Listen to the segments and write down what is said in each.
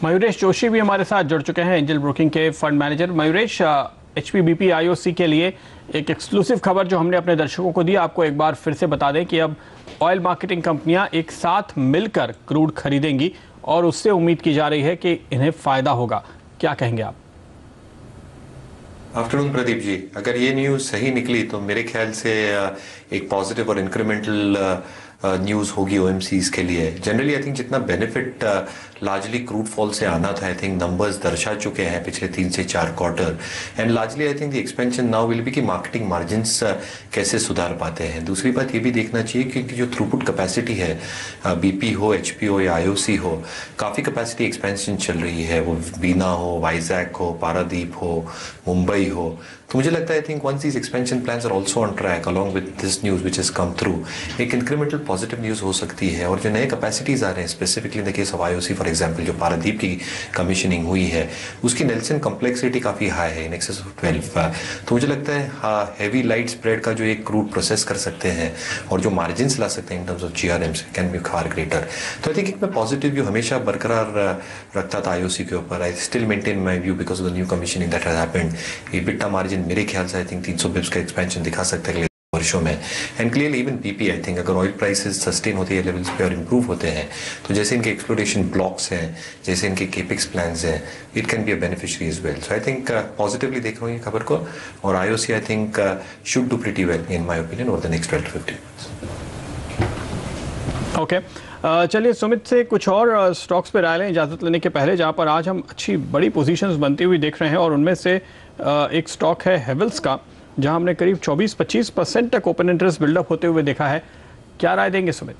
मयूरेश जोशी भी हमारे साथ जुड़ चुके हैं, एंजल ब्रोकिंग के फंड मैनेजर। मयूरेश, एचपीबीपी आईओसी के लिए एक एक्सक्लूसिव खबर जो हमने अपने दर्शकों को दी, आपको एक बार फिर से बता दें कि अब ऑयल मार्केटिंग कंपनियां एक साथ मिलकर क्रूड खरीदेंगी और उससे उम्मीद की जा रही है कि इन्हें फायदा होगा। क्या कहेंगे आप? आफ्टरनून प्रदीप जी, अगर ये न्यूज़ सही निकली तो मेरे ख्याल से एक पॉजिटिव और इंक्रीमेंटल न्यूज़ होगी ओएमसीज के लिए। जनरली आई थिंक जितना बेनिफिट लार्जली क्रूड फॉल से आना था, आई थिंक नंबर्स दर्शा चुके हैं पिछले 3 से 4 quarter. And largely I think the expansion now will be कि मार्केटिंग मार्जिन्स कैसे सुधार पाते हैं। दूसरी बात ये भी देखना चाहिए कि जो थ्रूपुट कैपेसिटी है, बीपी हो, एचपी हो या आईओसी हो, काफ़ी कैपेसिटी एक्सपेंशन चल रही है। वो बीना हो, वाइजैक हो, पारादीप हो, मुंबई हो। तो मुझे लगता है I think once these expansion plans are also on track along with this news which has come through, एक इंक्रीमेंटल पॉजिटिव न्यूज़ हो सकती है। और जो नए कैपेसिटीज आ रहे हैं, specifically in the case of IOC for example, जो पारादीप की कमीशनिंग हुई है, उसकी नेल्सन कॉम्प्लेक्सिटी काफ़ी हाई है, इन एक्सेस ऑफ 12। तो मुझे लगता है हैवी लाइट स्प्रेड का जो एक क्रूड प्रोसेस कर सकते हैं और जो मार्जिन ला सकते हैं in terms of GRMs can be far greater. तो आई थिंक एक मैं पॉजिटिव व्यू हमेशा बरकरार रखता था आईओसी के ऊपर। I still maintain my view because of the new commissioning that has happened. EBITDA margin मेरे ख्याल से आई थिंक 300 बिप्स का एक्सपेंशन दिखा सकता है वर्षों में। And clearly even PP, I think अगर ऑयल प्राइसेस सस्टेन होते हैं लेवल्स पे और इंप्रूव होते हैं, तो जैसे इनके एक्सप्लोरेशन ब्लॉक्स हैं, जैसे इनके केपिक्स प्लान्स हैं, it can be a beneficiary as well. So I think positively देख रहा हूँ ये खबर को। और IOC I think should do pretty well in my opinion over the next 12 to 15 months। Okay, चलिए सुमित से कुछ और स्टॉक्स पे राय लें इजाज़त लेने के पहले, जहां पर आज हम अच्छी बड़ी पोजीशंस बनती हुई देख रहे हैं। और उनमें से एक स्टॉक है हेवल्स का, जहां हमने करीब 24-25% तक ओपन इंटरेस्ट बिल्डअप होते हुए देखा है। क्या राय देंगे सुमित?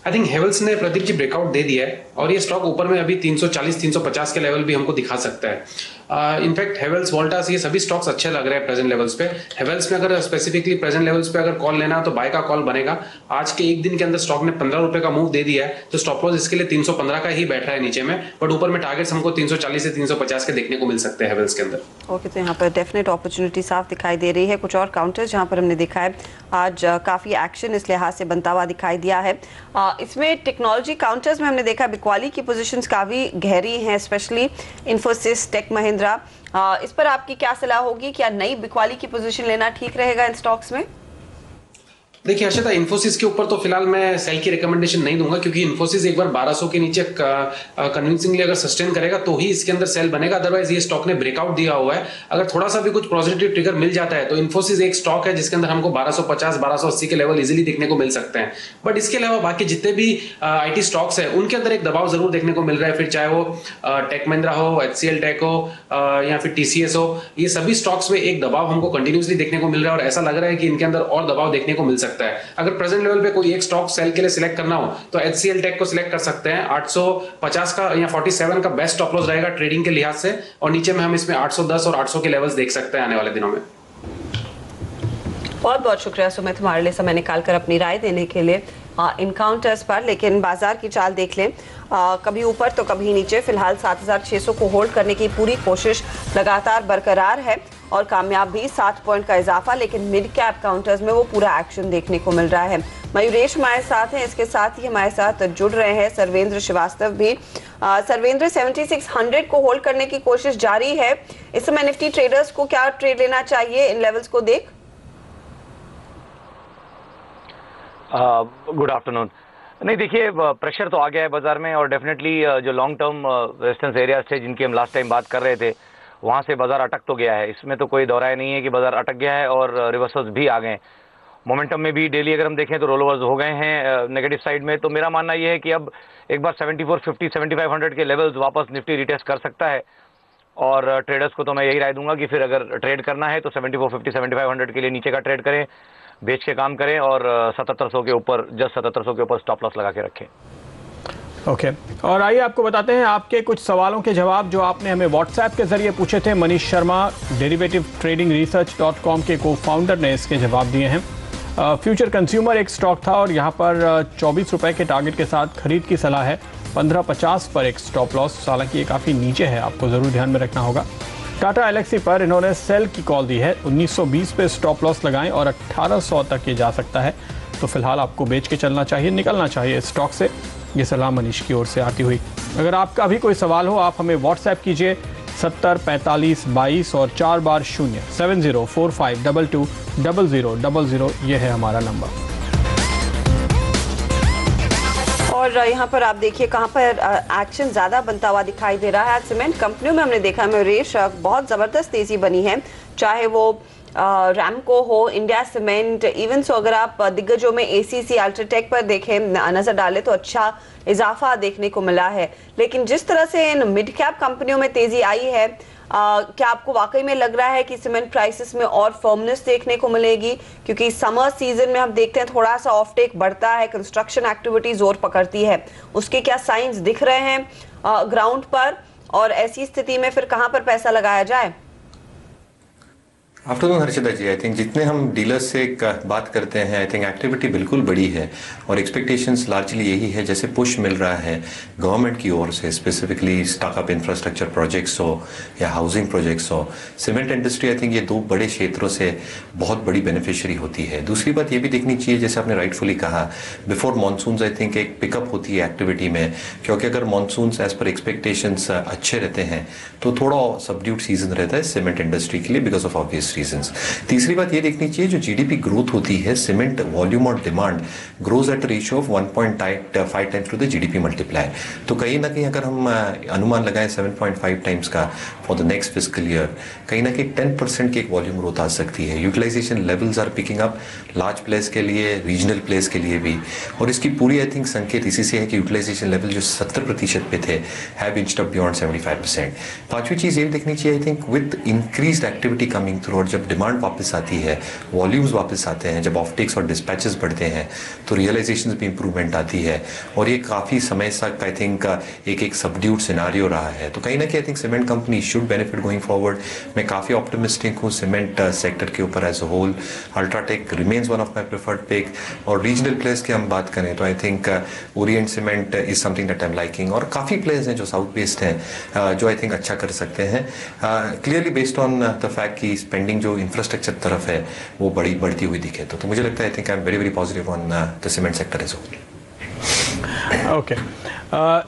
आई थिंक हेवल्स ने प्रदीप जी ब्रेकआउट दे दिया है और ये स्टॉक ऊपर में अभी 340-350 के लेवल भी हमको दिखा सकता है। इनफैक्ट हेवल्स, वोल्टास, ये सभी स्टॉक्स अच्छे लग रहे हैं प्रेजेंट लेवल्स पे। हेवल्स में अगर स्पेसिफिकली प्रेजेंट लेवल्स पे अगर कॉल लेना तो बाय का कॉल बनेगा। आज के एक दिन के अंदर स्टॉक ने 15 रुपए का मूव दे दिया है, तो स्टॉप लॉस इसके लिए 315 का ही बैठ रहा है नीचे में, बट ऊपर में टारगेट्स हमको 340 से 350 के देखने को मिल सकते हैं हेवल्स के अंदर। ओके, तो यहाँ पर डेफिनेट अपॉर्चुनिटी साफ दिखाई दे रही है। कुछ और काउंटर्स जहाँ पर हमने देखा है आज काफी एक्शन इस लिहाज से बनता हुआ दिखाई दिया है। इसमें टेक्नोलॉजी काउंटर्स में हमने देखा बिकवाली की पोजीशंस काफी गहरी हैं, स्पेशली इन्फोसिस, टेक महिंद्रा। इस पर आपकी क्या सलाह होगी? क्या नई बिकवाली की पोजीशन लेना ठीक रहेगा इन स्टॉक्स में? देखिए हर्षिता, इन्फोसिस के ऊपर तो फिलहाल मैं सेल की रिकमेंडेशन नहीं दूंगा, क्योंकि इन्फोसिस एक बार 1200 के नीचे कन्विंसिंगली अगर सस्टेन करेगा तो ही इसके अंदर सेल बनेगा। अदरवाइज ये स्टॉक ने ब्रेकआउट दिया हुआ है। अगर थोड़ा सा भी कुछ पॉजिटिव ट्रिगर मिल जाता है तो इन्फोसिस एक स्टॉक है जिसके अंदर हमको 1250-1280 के लेवल इजीली देखने को मिल सकते हैं। बट इसके अलावा बाकी जितने भी आईटी स्टॉक्स है उनके अंदर एक दबाव जरूर देखने को मिल रहा है। फिर चाहे वो टेक महिंद्रा हो, HCL टेक हो या फिर TCS हो, ये सभी स्टॉक्स में एक दबाव हमको कंटिन्यूसली देखने को मिल रहा है और ऐसा लग रहा है कि इनके अंदर और दबाव देखने को मिल सकता है। अगर प्रेजेंट लेवल पे कोई एक स्टॉक सेल के लिए सिलेक्ट करना हो तो HCL टेक को सिलेक्ट कर सकते हैं। 850 का या 47 का बेस्ट स्टॉप लॉस रहेगा ट्रेडिंग के लिहाज से, और नीचे में हम इसमें 810 और 800 के लेवल्स देख सकते हैं आने वाले दिनों में। बहुत बहुत शुक्रिया सुमित, हमारे लिए समय निकालकर अपनी राय देने के लिए इनकाउंटर्स पर। लेकिन बाजार की चाल देख लें, कभी ऊपर तो कभी नीचे। फिलहाल 7600 को होल्ड करने की पूरी कोशिश लगातार बरकरार है और कामयाब भी, 7 पॉइंट का इजाफा। लेकिन मिड कैप काउंटर्स में वो पूरा एक्शन देखने को मिल रहा है। मयूरेश हमारे साथ हैं, इसके साथ ही हमारे साथ जुड़ रहे हैं सर्वेंद्र श्रीवास्तव भी। सर्वेंद्र, 7600 को होल्ड करने की कोशिश जारी है। इस समय निफ्टी ट्रेडर्स को क्या ट्रेड लेना चाहिए इन लेवल्स को देख? Good afternoon. नहीं, देखिए प्रेशर तो आ गया है बाजार में और डेफिनेटली जो लॉन्ग टर्म रेजिस्टेंस एरियाज थे जिनकी हम लास्ट टाइम बात कर रहे थे, वहाँ से बाजार अटक तो गया है। इसमें तो कोई दोहराया नहीं है कि बाजार अटक गया है और रिवर्सल्स भी आ गए। मोमेंटम में भी डेली अगर हम देखें तो रोल ओवर्स हो गए हैं नेगेटिव साइड में। तो मेरा मानना यह है कि अब एक बार 7450 7500 के लेवल्स वापस निफ्टी रिटेस्ट कर सकता है। और ट्रेडर्स को तो मैं यही राय दूंगा कि फिर अगर ट्रेड करना है तो 7450 7500 के लिए नीचे का ट्रेड करें, बेच के काम करें और 7700 के ऊपर, जस्ट 7700 के ऊपर स्टॉप लॉस लगा के रखें। ओके, और आइए आपको बताते हैं आपके कुछ सवालों के जवाब जो आपने हमें व्हाट्सएप के जरिए पूछे थे। मनीष शर्मा derivative-trading-research.com के को फाउंडर ने इसके जवाब दिए हैं। फ्यूचर कंज्यूमर एक स्टॉक था और यहाँ पर 24 रुपए के टारगेट के साथ खरीद की सलाह है। 1550 पर एक स्टॉप लॉस, हालांकि ये काफ़ी नीचे है, आपको ज़रूर ध्यान में रखना होगा। टाटा एलेक्सी पर इन्होंने सेल की कॉल दी है। 1920 पे स्टॉप लॉस लगाएं और 1800 तक ये जा सकता है, तो फिलहाल आपको बेच के चलना चाहिए, निकलना चाहिए स्टॉक से। ये सलाह मनीष की ओर से आती हुई। अगर आपका भी कोई सवाल हो आप हमें व्हाट्सएप कीजिए 70 45 22 और 4 बार 0 7045220000 ये है हमारा नंबर। और यहाँ पर आप देखिए कहाँ पर एक्शन ज़्यादा बनता हुआ दिखाई दे रहा है। सीमेंट कंपनियों में हमने देखा है रेश बहुत ज़बरदस्त तेज़ी बनी है, चाहे वो रैमको हो, इंडिया सीमेंट, इवन सो अगर आप दिग्गजों में एसीसी, अल्ट्राटेक पर देखें नज़र डालें तो अच्छा इजाफा देखने को मिला है। लेकिन जिस तरह से इन मिड कैप कंपनियों में तेज़ी आई है, क्या आपको वाकई में लग रहा है कि सीमेंट प्राइसेस में और फर्मनेस देखने को मिलेगी? क्योंकि समर सीजन में हम देखते हैं थोड़ा सा ऑफ टेक बढ़ता है, कंस्ट्रक्शन एक्टिविटी जोर पकड़ती है, उसके क्या साइंस दिख रहे हैं ग्राउंड पर, और ऐसी स्थिति में फिर कहां पर पैसा लगाया जाए? Afternoon Harshita ji, I think जितने हम डीलर्स से बात करते हैं, आई थिंक एक्टिविटी बिल्कुल बड़ी है और एक्सपेक्टेशंस लार्जली यही है, जैसे पुश मिल रहा है गवर्नमेंट की ओर से, स्पेसिफिकली स्टार्टअप इंफ्रास्ट्रक्चर प्रोजेक्ट्स हो या हाउसिंग प्रोजेक्ट्स हो, सीमेंट इंडस्ट्री आई थिंक ये दो बड़े क्षेत्रों से बहुत बड़ी बेनिफिशियरी होती है। दूसरी बात ये भी देखनी चाहिए, जैसे आपने राइटफुली कहा, बिफोर मानसून आई थिंक एक पिकअप होती है एक्टिविटी में, क्योंकि अगर मानसून एज पर एक्सपेक्टेशंस अच्छे रहते हैं तो थोड़ा सबड्यूड सीजन रहता है सीमेंट इंडस्ट्री के लिए बिकॉज ऑफ ऑब्वियस रीजंस। तीसरी बात ये देखनी चाहिए, जो जीडीपी ग्रोथ होती है, सीमेंट वॉल्यूम और demand grows at ratio of 1.5 times to the GDP multiply. तो कहीं ना कहीं अगर हम अनुमान लगाएं 7.5 टाइम्स का for the next fiscal year, कहीं ना कहीं 10% की एक वॉल्यूम ग्रोथ आ सकती है। Utilisation levels are picking up large place के लिए, रीजनल प्लेस के लिए भी, और इसकी पूरी आई थिंक संकेत इसी से है कि यूटिलाइजेशन लेवल जो 70% पे थे हैव इंच्ड अप बियॉन्ड 75%। पांचवी चीज ये देखनी चाहिए, I think with increased activity coming through, और जब डिमांड वापस आती है, वॉल्यूम्स वापस आते हैं, जब ऑफटेक्स और डिस्पैचेस बढ़ते हैं तो रियलाइजेशंस भी इंप्रूवमेंट आती है, और ये काफ़ी समय तक आई थिंक एक सबड्यूड सिनारियो रहा है। तो कहीं ना कहीं I think cement company should benefit going forward. मैं काफ़ी ऑप्टिमिस्टिक हूँ सीमेंट सेक्टर के ऊपर as a whole. UltraTech remains one of my preferred pick, और रीजनल प्लेयर्स की हम बात करें तो I think Orient Cement is something that I am liking, और काफ़ी प्लेयर्स हैं जो साउथ बेस्ड हैं जो आई थिंक अच्छा कर सकते हैं, clearly based on the fact कि स्पेंडिंग जो इंफ्रास्ट्रक्चर तरफ है वो बढ़ती हुई दिखे। तो मुझे लगता है I think I am very positive on the cement sector as whole. Okay,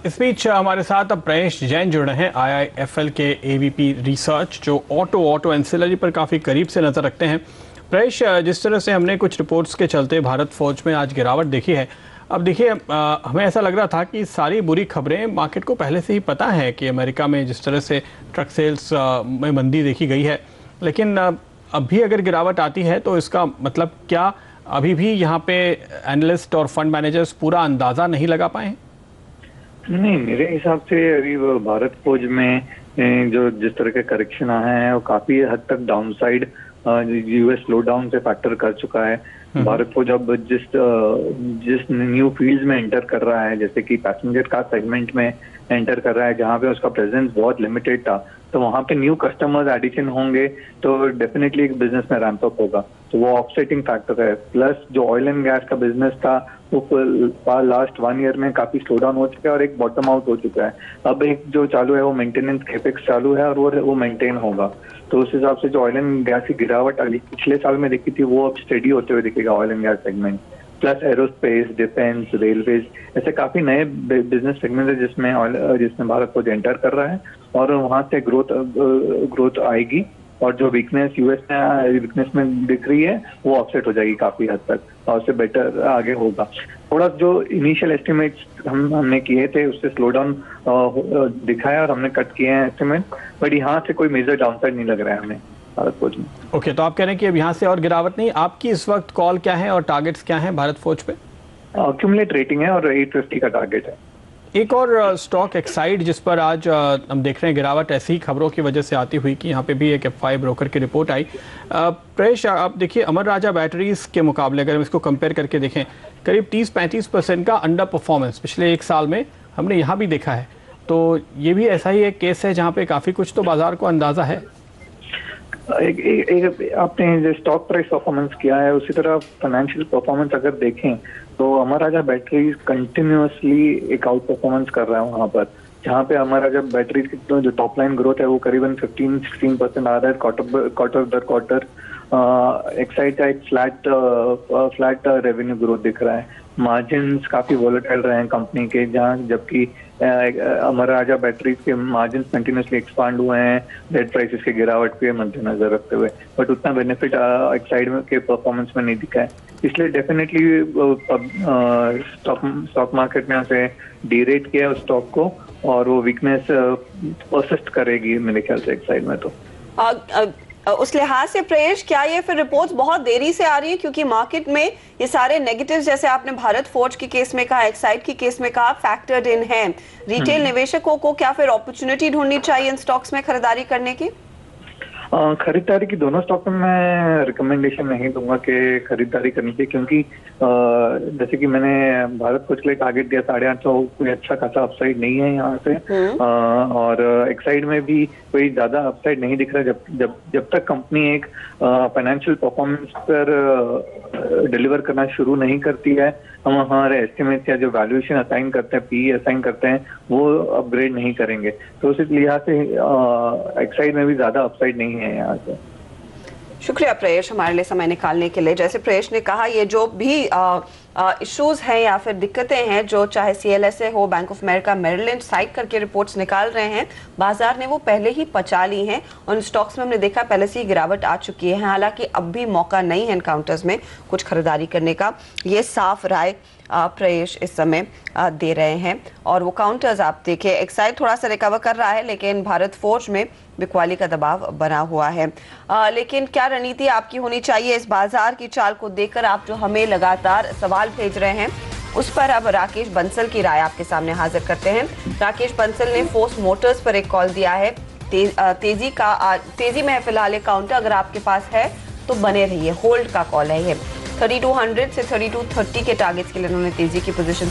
इस बीच हमारे साथ अब प्रेश जैन जुड़ रहे हैं, IIFL के AVP रिसर्च, जो ऑटो एंसिलरी पर काफ़ी करीब से नज़र रखते हैं। प्रेश, जिस तरह से हमने कुछ रिपोर्ट्स के चलते भारत फौज में आज गिरावट देखी है, अब देखिए हमें ऐसा लग रहा था कि सारी बुरी खबरें मार्केट को पहले से ही पता है कि अमेरिका में जिस तरह से ट्रक सेल्स में मंदी देखी गई है, लेकिन अभी अगर गिरावट आती है तो इसका मतलब क्या अभी भी यहाँ पे एनालिस्ट और फंड मैनेजर्स पूरा अंदाजा नहीं लगा पाए? नहीं, मेरे हिसाब से अभी भारत फौज में जो जिस तरह के करेक्शन आए हैं वो काफी हद तक डाउनसाइड यूएस स्लो डाउन से फैक्टर कर चुका है। भारत फौज अब जिस न्यू फील्ड्स में एंटर कर रहा है, जैसे कि पैसेंजर कार सेगमेंट में एंटर कर रहा है, जहाँ पे उसका प्रेजेंस बहुत लिमिटेड था, तो वहाँ पे न्यू कस्टमर्स एडिशन होंगे तो डेफिनेटली एक बिजनेस में रैंप अप होगा, तो वो ऑफसेटिंग फैक्टर है। प्लस जो ऑयल एंड गैस का बिजनेस था वो लास्ट 1 ईयर में काफी स्लो डाउन हो चुका है और एक बॉटम आउट हो चुका है। अब एक जो चालू है वो मेंटेनेंस कैपेक्स चालू है और वो मेंटेन होगा, तो उस हिसाब से जो ऑयल एंड गैस की गिरावट पिछले साल में देखी थी वो अब स्टेडी होते हुए दिखेगा oil and gas segment. Plus aerospace, defence, railways, ऐसे काफी नए बिजनेस सेगमेंट है जिसमें भारत फौज एंटर कर रहा है और वहां से ग्रोथ आएगी, और जो वीकनेस में दिख रही है वो ऑफसेट हो जाएगी काफी हद तक, और उससे बेटर आगे होगा। थोड़ा जो इनिशियल एस्टिमेट्स हमने किए थे उससे स्लो डाउन दिखाया और हमने कट किए हैं एस्टिमेट, बट यहाँ से कोई मेजर डाउनसाइड नहीं लग रहा है हमें भारत फौज में। ओके, तो आप कह रहे हैं कि अब यहाँ से और गिरावट नहीं। आपकी इस वक्त कॉल क्या है और टारगेट्स क्या हैं भारत फौज पे? क्यूमुलेट रेटिंग है और 850 का टारगेट है। एक और स्टॉक एक्साइड जिस पर आज हम देख रहे हैं गिरावट ऐसी ही खबरों की वजह से आती हुई कि यहाँ पे भी एक F5 ब्रोकर की रिपोर्ट आई। प्रेश, आप देखिए अमर राजा बैटरीज के मुकाबले अगर हम इसको कंपेयर करके देखें, करीब 30-35% का अंडर परफॉर्मेंस पिछले एक साल में हमने यहाँ भी देखा है, तो ये भी ऐसा ही एक केस है जहाँ पे काफ़ी कुछ तो बाजार को अंदाज़ा है। आपने जो स्टॉक प्राइस परफॉर्मेंस किया है उसी तरह फाइनेंशियल परफॉर्मेंस अगर देखें तो अमर राजा बैटरीज कंटिन्यूअसली एक आउट परफॉर्मेंस कर रहा है वहां पर, जहाँ पे अमर राजा बैटरीज की जो टॉप लाइन ग्रोथ है वो करीबन 15-16% आ रहा है क्वार्टर दर क्वार्टर। एक्साइड का एक फ्लैट रेवेन्यू ग्रोथ दिख रहा है। मार्जिन्स काफी वॉलेटाइल रहे हैं कंपनी के, जहां जबकि अमर राजा बैटरीज के मार्जिन्स कंटिन्यूसली एक्सपांड हुए हैं डेट प्राइसेस के गिरावट के मद्देनजर रखते हुए, बट उतना बेनिफिट एक्साइड में के परफॉर्मेंस में नहीं दिखा है। इसलिए डेफिनेटली स्टॉक मार्केट ने उसे डीरेट किया उस स्टॉक को, और वो वीकनेस परसिस्ट करेगी मेरे ख्याल से एक्साइड में। तो उस लिहाज से प्रेष, क्या ये फिर रिपोर्ट्स बहुत देरी से आ रही है, क्योंकि मार्केट में ये सारे नेगेटिव्स जैसे आपने भारत फोर्ज के केस में कहा, एक्साइड के केस में कहा, फैक्टर्ड इन है। रिटेल निवेशकों को क्या फिर अपॉर्चुनिटी ढूंढनी चाहिए इन स्टॉक्स में खरीदारी करने की? खरीदारी की दोनों स्टॉक में मैं रिकमेंडेशन नहीं दूंगा कि खरीदारी करनी चाहिए, क्योंकि जैसे कि मैंने भारत को चले टारगेट दिया 850, कोई अच्छा खासा अपसाइड नहीं है यहाँ से, और एक्साइड में भी कोई ज्यादा अपसाइड नहीं दिख रहा जब तक कंपनी एक फाइनेंशियल परफॉर्मेंस पर डिलीवर करना शुरू नहीं करती है। हम हमारे एस्टिमेट या जो वैल्यूएशन असाइन करते हैं, पीई असाइन करते हैं, वो अपग्रेड नहीं करेंगे। तो उस लिहाज से एक्साइड में भी ज्यादा अपसाइड नहीं है यहाँ से। शुक्रिया प्रेष हमारे लिए समय निकालने के लिए। जैसे प्रेष ने कहा, ये जो भी इश्यूज हैं या फिर दिक्कतें हैं जो चाहे CLSA हो, bank of America, Merrill Lynch side करके रिपोर्ट्स निकाल रहे हैं, बाजार ने वो पहले ही पचा ली हैं। उन स्टॉक्स में हमने देखा पहले से ही गिरावट आ चुकी है। हालांकि अब भी मौका नहीं है एनकाउंटर्स में कुछ खरीदारी करने का, ये साफ राय प्रेष इस समय दे रहे हैं। और वो काउंटर्स आप देखिए, एक्साइड थोड़ा सा रिकवर कर रहा है, लेकिन भारत फोर्ज में बिकवाली का दबाव बना हुआ है। लेकिन क्या रणनीति आपकी होनी चाहिए इस बाजार की चाल को देखकर? आप जो हमें लगातार सवाल भेज रहे हैं उस पर अब राकेश बंसल की राय आपके सामने हाजिर करते हैं। राकेश बंसल ने फोर्स मोटर्स पर एक कॉल दिया है। तेजी में है फिलहाल ये काउंटर, अगर आपके पास है तो बने रहिए, होल्ड का कॉल है ये। 3200 से 3230 के टारगेट्स के लिए उन्होंने तेजी की पोजीशन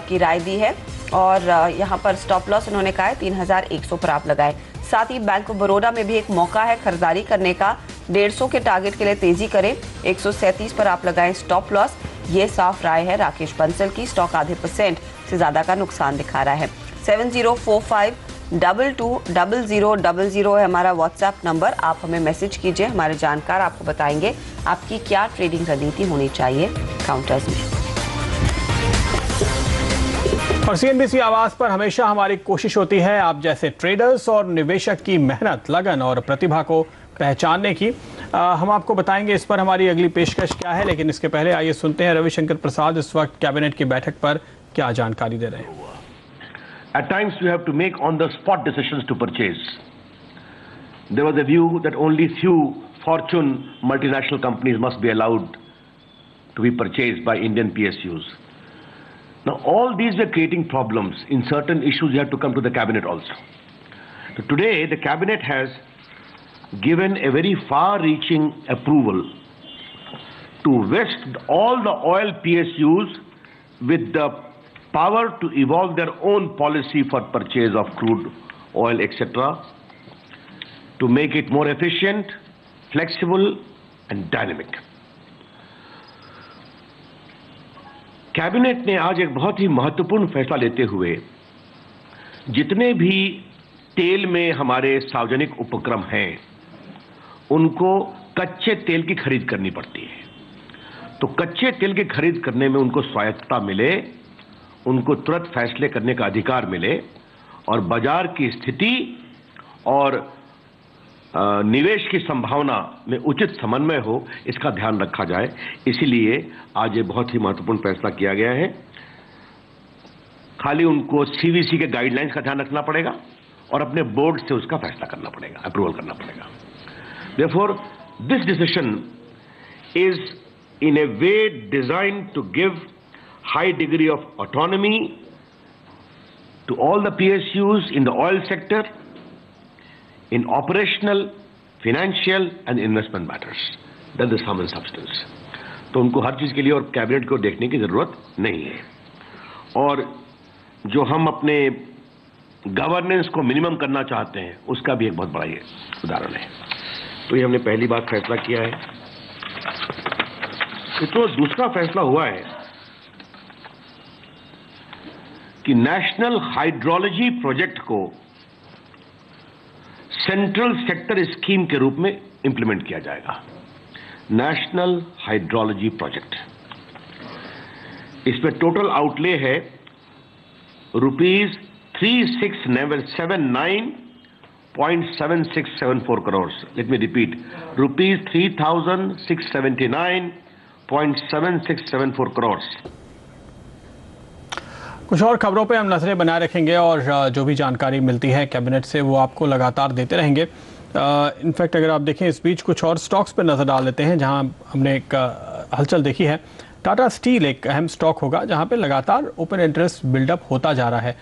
की राय दी है, और यहाँ पर स्टॉप लॉस उन्होंने कहा है 3100 पर आप लगाएं। साथ ही बैंक ऑफ बड़ौदा में भी एक मौका है खरीदारी करने का, 150 के टारगेट के लिए तेजी करें, 137 पर आप लगाएं स्टॉप लॉस। ये साफ राय है राकेश बंसल की। स्टॉक आधे % से ज्यादा का नुकसान दिखा रहा है। 7045220000 है हमारा व्हाट्सएप नंबर। आप हमें मैसेज कीजिए, हमारे जानकार आपको बताएंगे आपकी क्या ट्रेडिंग रणनीति होनी चाहिए काउंटर्स में। और CNBC आवाज पर हमेशा हमारी कोशिश होती है आप जैसे ट्रेडर्स और निवेशक की मेहनत, लगन और प्रतिभा को पहचानने की। हम आपको बताएंगे इस पर हमारी अगली पेशकश क्या है, लेकिन इसके पहले आइए सुनते हैं रविशंकर प्रसाद इस वक्त कैबिनेट की बैठक पर क्या जानकारी दे रहे हैं। At times we have to make on-the-spot decisions to purchase. There was a view that only few fortune multinational companies must be allowed to be purchased by Indian PSUs. Now all these were creating problems. In certain issues you have to come to the cabinet also. So today the cabinet has given a very far-reaching approval to vest all the oil PSUs with the power to evolve their own policy for purchase of crude oil, etc., to make it more efficient, flexible and dynamic. Cabinet ने आज एक बहुत ही महत्वपूर्ण फैसला लेते हुए जितने भी तेल में हमारे सार्वजनिक उपक्रम हैं उनको कच्चे तेल की खरीद करनी पड़ती है, तो कच्चे तेल की खरीद करने में उनको स्वायत्तता मिले, उनको तुरंत फैसले करने का अधिकार मिले, और बाजार की स्थिति और निवेश की संभावना में उचित समन्वय हो, इसका ध्यान रखा जाए। इसीलिए आज ये बहुत ही महत्वपूर्ण फैसला किया गया है। खाली उनको CVC के गाइडलाइंस का ध्यान रखना पड़ेगा और अपने बोर्ड से उसका फैसला करना पड़ेगा, अप्रूवल करना पड़ेगा। Therefore, this decision is in a way designed to give high degree of autonomy to all the PSUs in the oil sector in operational, financial and investment matters. That is sum and substance. तो उनको हर चीज के लिए और cabinet को देखने की जरूरत नहीं है। और जो हम अपने गवर्नेंस को मिनिमम करना चाहते हैं उसका भी एक बहुत बड़ा ये उदाहरण है। तो ये हमने पहली बात फैसला किया है। तो दूसरा फैसला हुआ है कि नेशनल हाइड्रोलॉजी प्रोजेक्ट को सेंट्रल सेक्टर स्कीम के रूप में इंप्लीमेंट किया जाएगा। नेशनल हाइड्रोलॉजी प्रोजेक्ट इसमें टोटल आउटले है ₹3679.7674 crores. Let me repeat, ₹3679.7674 crores. कुछ और खबरों पे हम नजरें बनाए रखेंगे और जो भी जानकारी मिलती है कैबिनेट से वो आपको लगातार देते रहेंगे। इनफैक्ट अगर आप देखें इस बीच कुछ और स्टॉक्स पे नज़र डाल लेते हैं जहां हमने एक हलचल देखी है। टाटा स्टील एक अहम स्टॉक होगा जहां पे लगातार ओपन इंटरेस्ट बिल्डअप होता जा रहा है।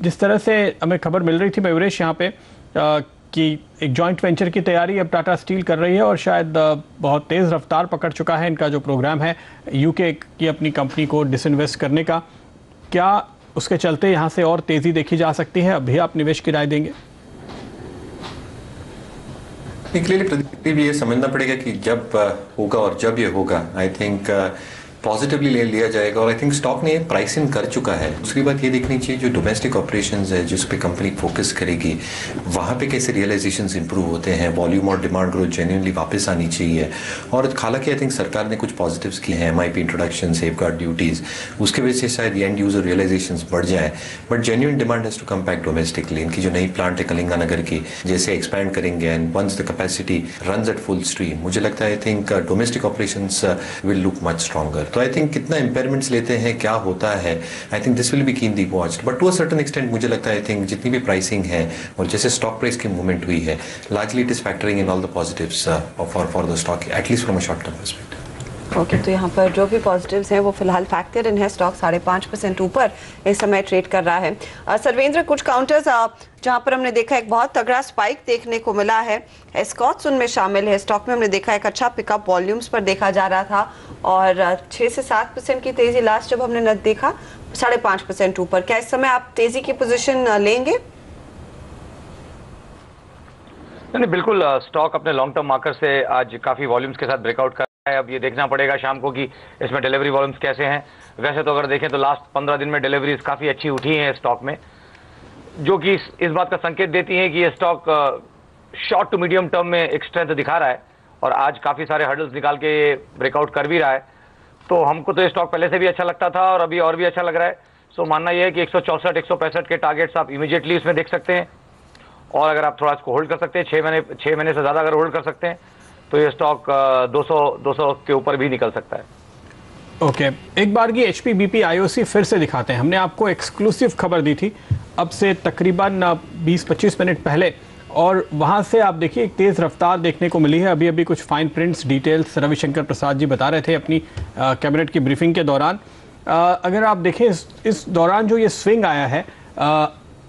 जिस तरह से हमें खबर मिल रही थी मयूरेश यहाँ पे कि एक जॉइंट वेंचर की तैयारी अब टाटा स्टील कर रही है और शायद बहुत तेज़ रफ्तार पकड़ चुका है इनका जो प्रोग्राम है यूके की अपनी कंपनी को डिसइन्वेस्ट करने का। क्या उसके चलते यहाँ से और तेज़ी देखी जा सकती है? अभी आप निवेश की राय देंगे? क्लियरली प्रदीप ये समझना पड़ेगा कि जब होगा और जब ये होगा आई थिंक पॉजिटिवली ले लिया जाएगा और आई थिंक स्टॉक ने प्राइसिंग कर चुका है। दूसरी बात ये देखनी चाहिए जो डोमेस्टिक ऑपरेशंस है जिस पे कंपनी फोकस करेगी वहाँ पे कैसे रियलाइजेशंस इंप्रूव होते हैं, वॉल्यूम और डिमांड ग्रोथ जेन्युइनली वापस आनी चाहिए। और हालांकि आई थिंक सरकार ने कुछ पॉजिटिव्स किए हैं, MIP इंट्रोडक्शन, सेफगार्ड ड्यूटीज, उसके वजह से शायद एंड यूजर रियलाइजेशंस बढ़ जाए। But genuine demand has to come back domestically. इनकी जो नई प्लांट है कलिंगानगर की जैसे एक्सपैंड करेंगे and once the capacity runs at full stream, मुझे लगता है I think domestic operations will look much stronger. तो आई थिंक कितना इम्पेयरमेंट्स लेते हैं, क्या होता है, I think this will be keenly watched. But to a certain extent मुझे लगता है आई थिंक जितनी भी प्राइसिंग है और जैसे स्टॉक प्राइस की मूवमेंट हुई है largely it is factoring in all the positives for the stock at least from a short term perspective. Okay तो यहाँ पर जो भी पॉजिटिव्स हैं वो फिलहाल फैक्टर इन है। स्टॉक 5.5% ऊपर इस समय ट्रेड कर रहा है। सर्वेंद्र, कुछ काउंटर्स जहाँ पर हमने देखा एक बहुत तगड़ा स्पाइक देखने को मिला है, एस्कॉट्स उनमें शामिल है। स्टॉक में हमने देखा एक अच्छा पिकअप वॉल्यूम्स पर देखा जा रहा था और 6 से 7% की तेजी लास्ट जब हमने देखा 5.5% ऊपर। क्या इस समय आप तेजी की पोजीशन लेंगे? नहीं, बिल्कुल स्टॉक अपने लॉन्ग टर्म मार्कर से आज काफी वॉल्यूम्स के साथ ब्रेकआउट कर रहा है। अब ये देखना पड़ेगा शाम को कि इसमें डिलीवरी वॉल्यूम्स कैसे हैं। वैसे तो अगर देखें तो लास्ट 15 दिन में डिलीवरीज काफी अच्छी उठी हैं स्टॉक में, जो कि इस बात का संकेत देती है कि ये stock short to medium term में एक स्ट्रेंथ दिखा रहा है और आज काफी सारे हर्डल्स निकाल के ब्रेकआउट कर भी रहा है। तो हमको तो ये स्टॉक पहले से भी अच्छा लगता था और अभी और भी अच्छा लग रहा है। सो मानना यह है कि 164 165 के टारगेट्स आप इमीडिएटली इसमें देख सकते हैं और अगर आप थोड़ा इसको होल्ड कर सकते हैं 6 महीने से ज्यादा अगर होल्ड कर सकते हैं तो ये स्टॉक 200 के ऊपर भी निकल सकता है। ओके, एक बार की HPBP IOC फिर से दिखाते हैं। हमने आपको एक्सक्लूसिव खबर दी थी अब से तकरीबन 20-25 मिनट पहले और वहां से आप देखिए एक तेज़ रफ्तार देखने को मिली है। अभी अभी कुछ fine prints details Ravishankar Prasad ji बता रहे थे अपनी कैबिनेट की ब्रीफिंग के दौरान। अगर आप देखें इस दौरान जो ये स्विंग आया है,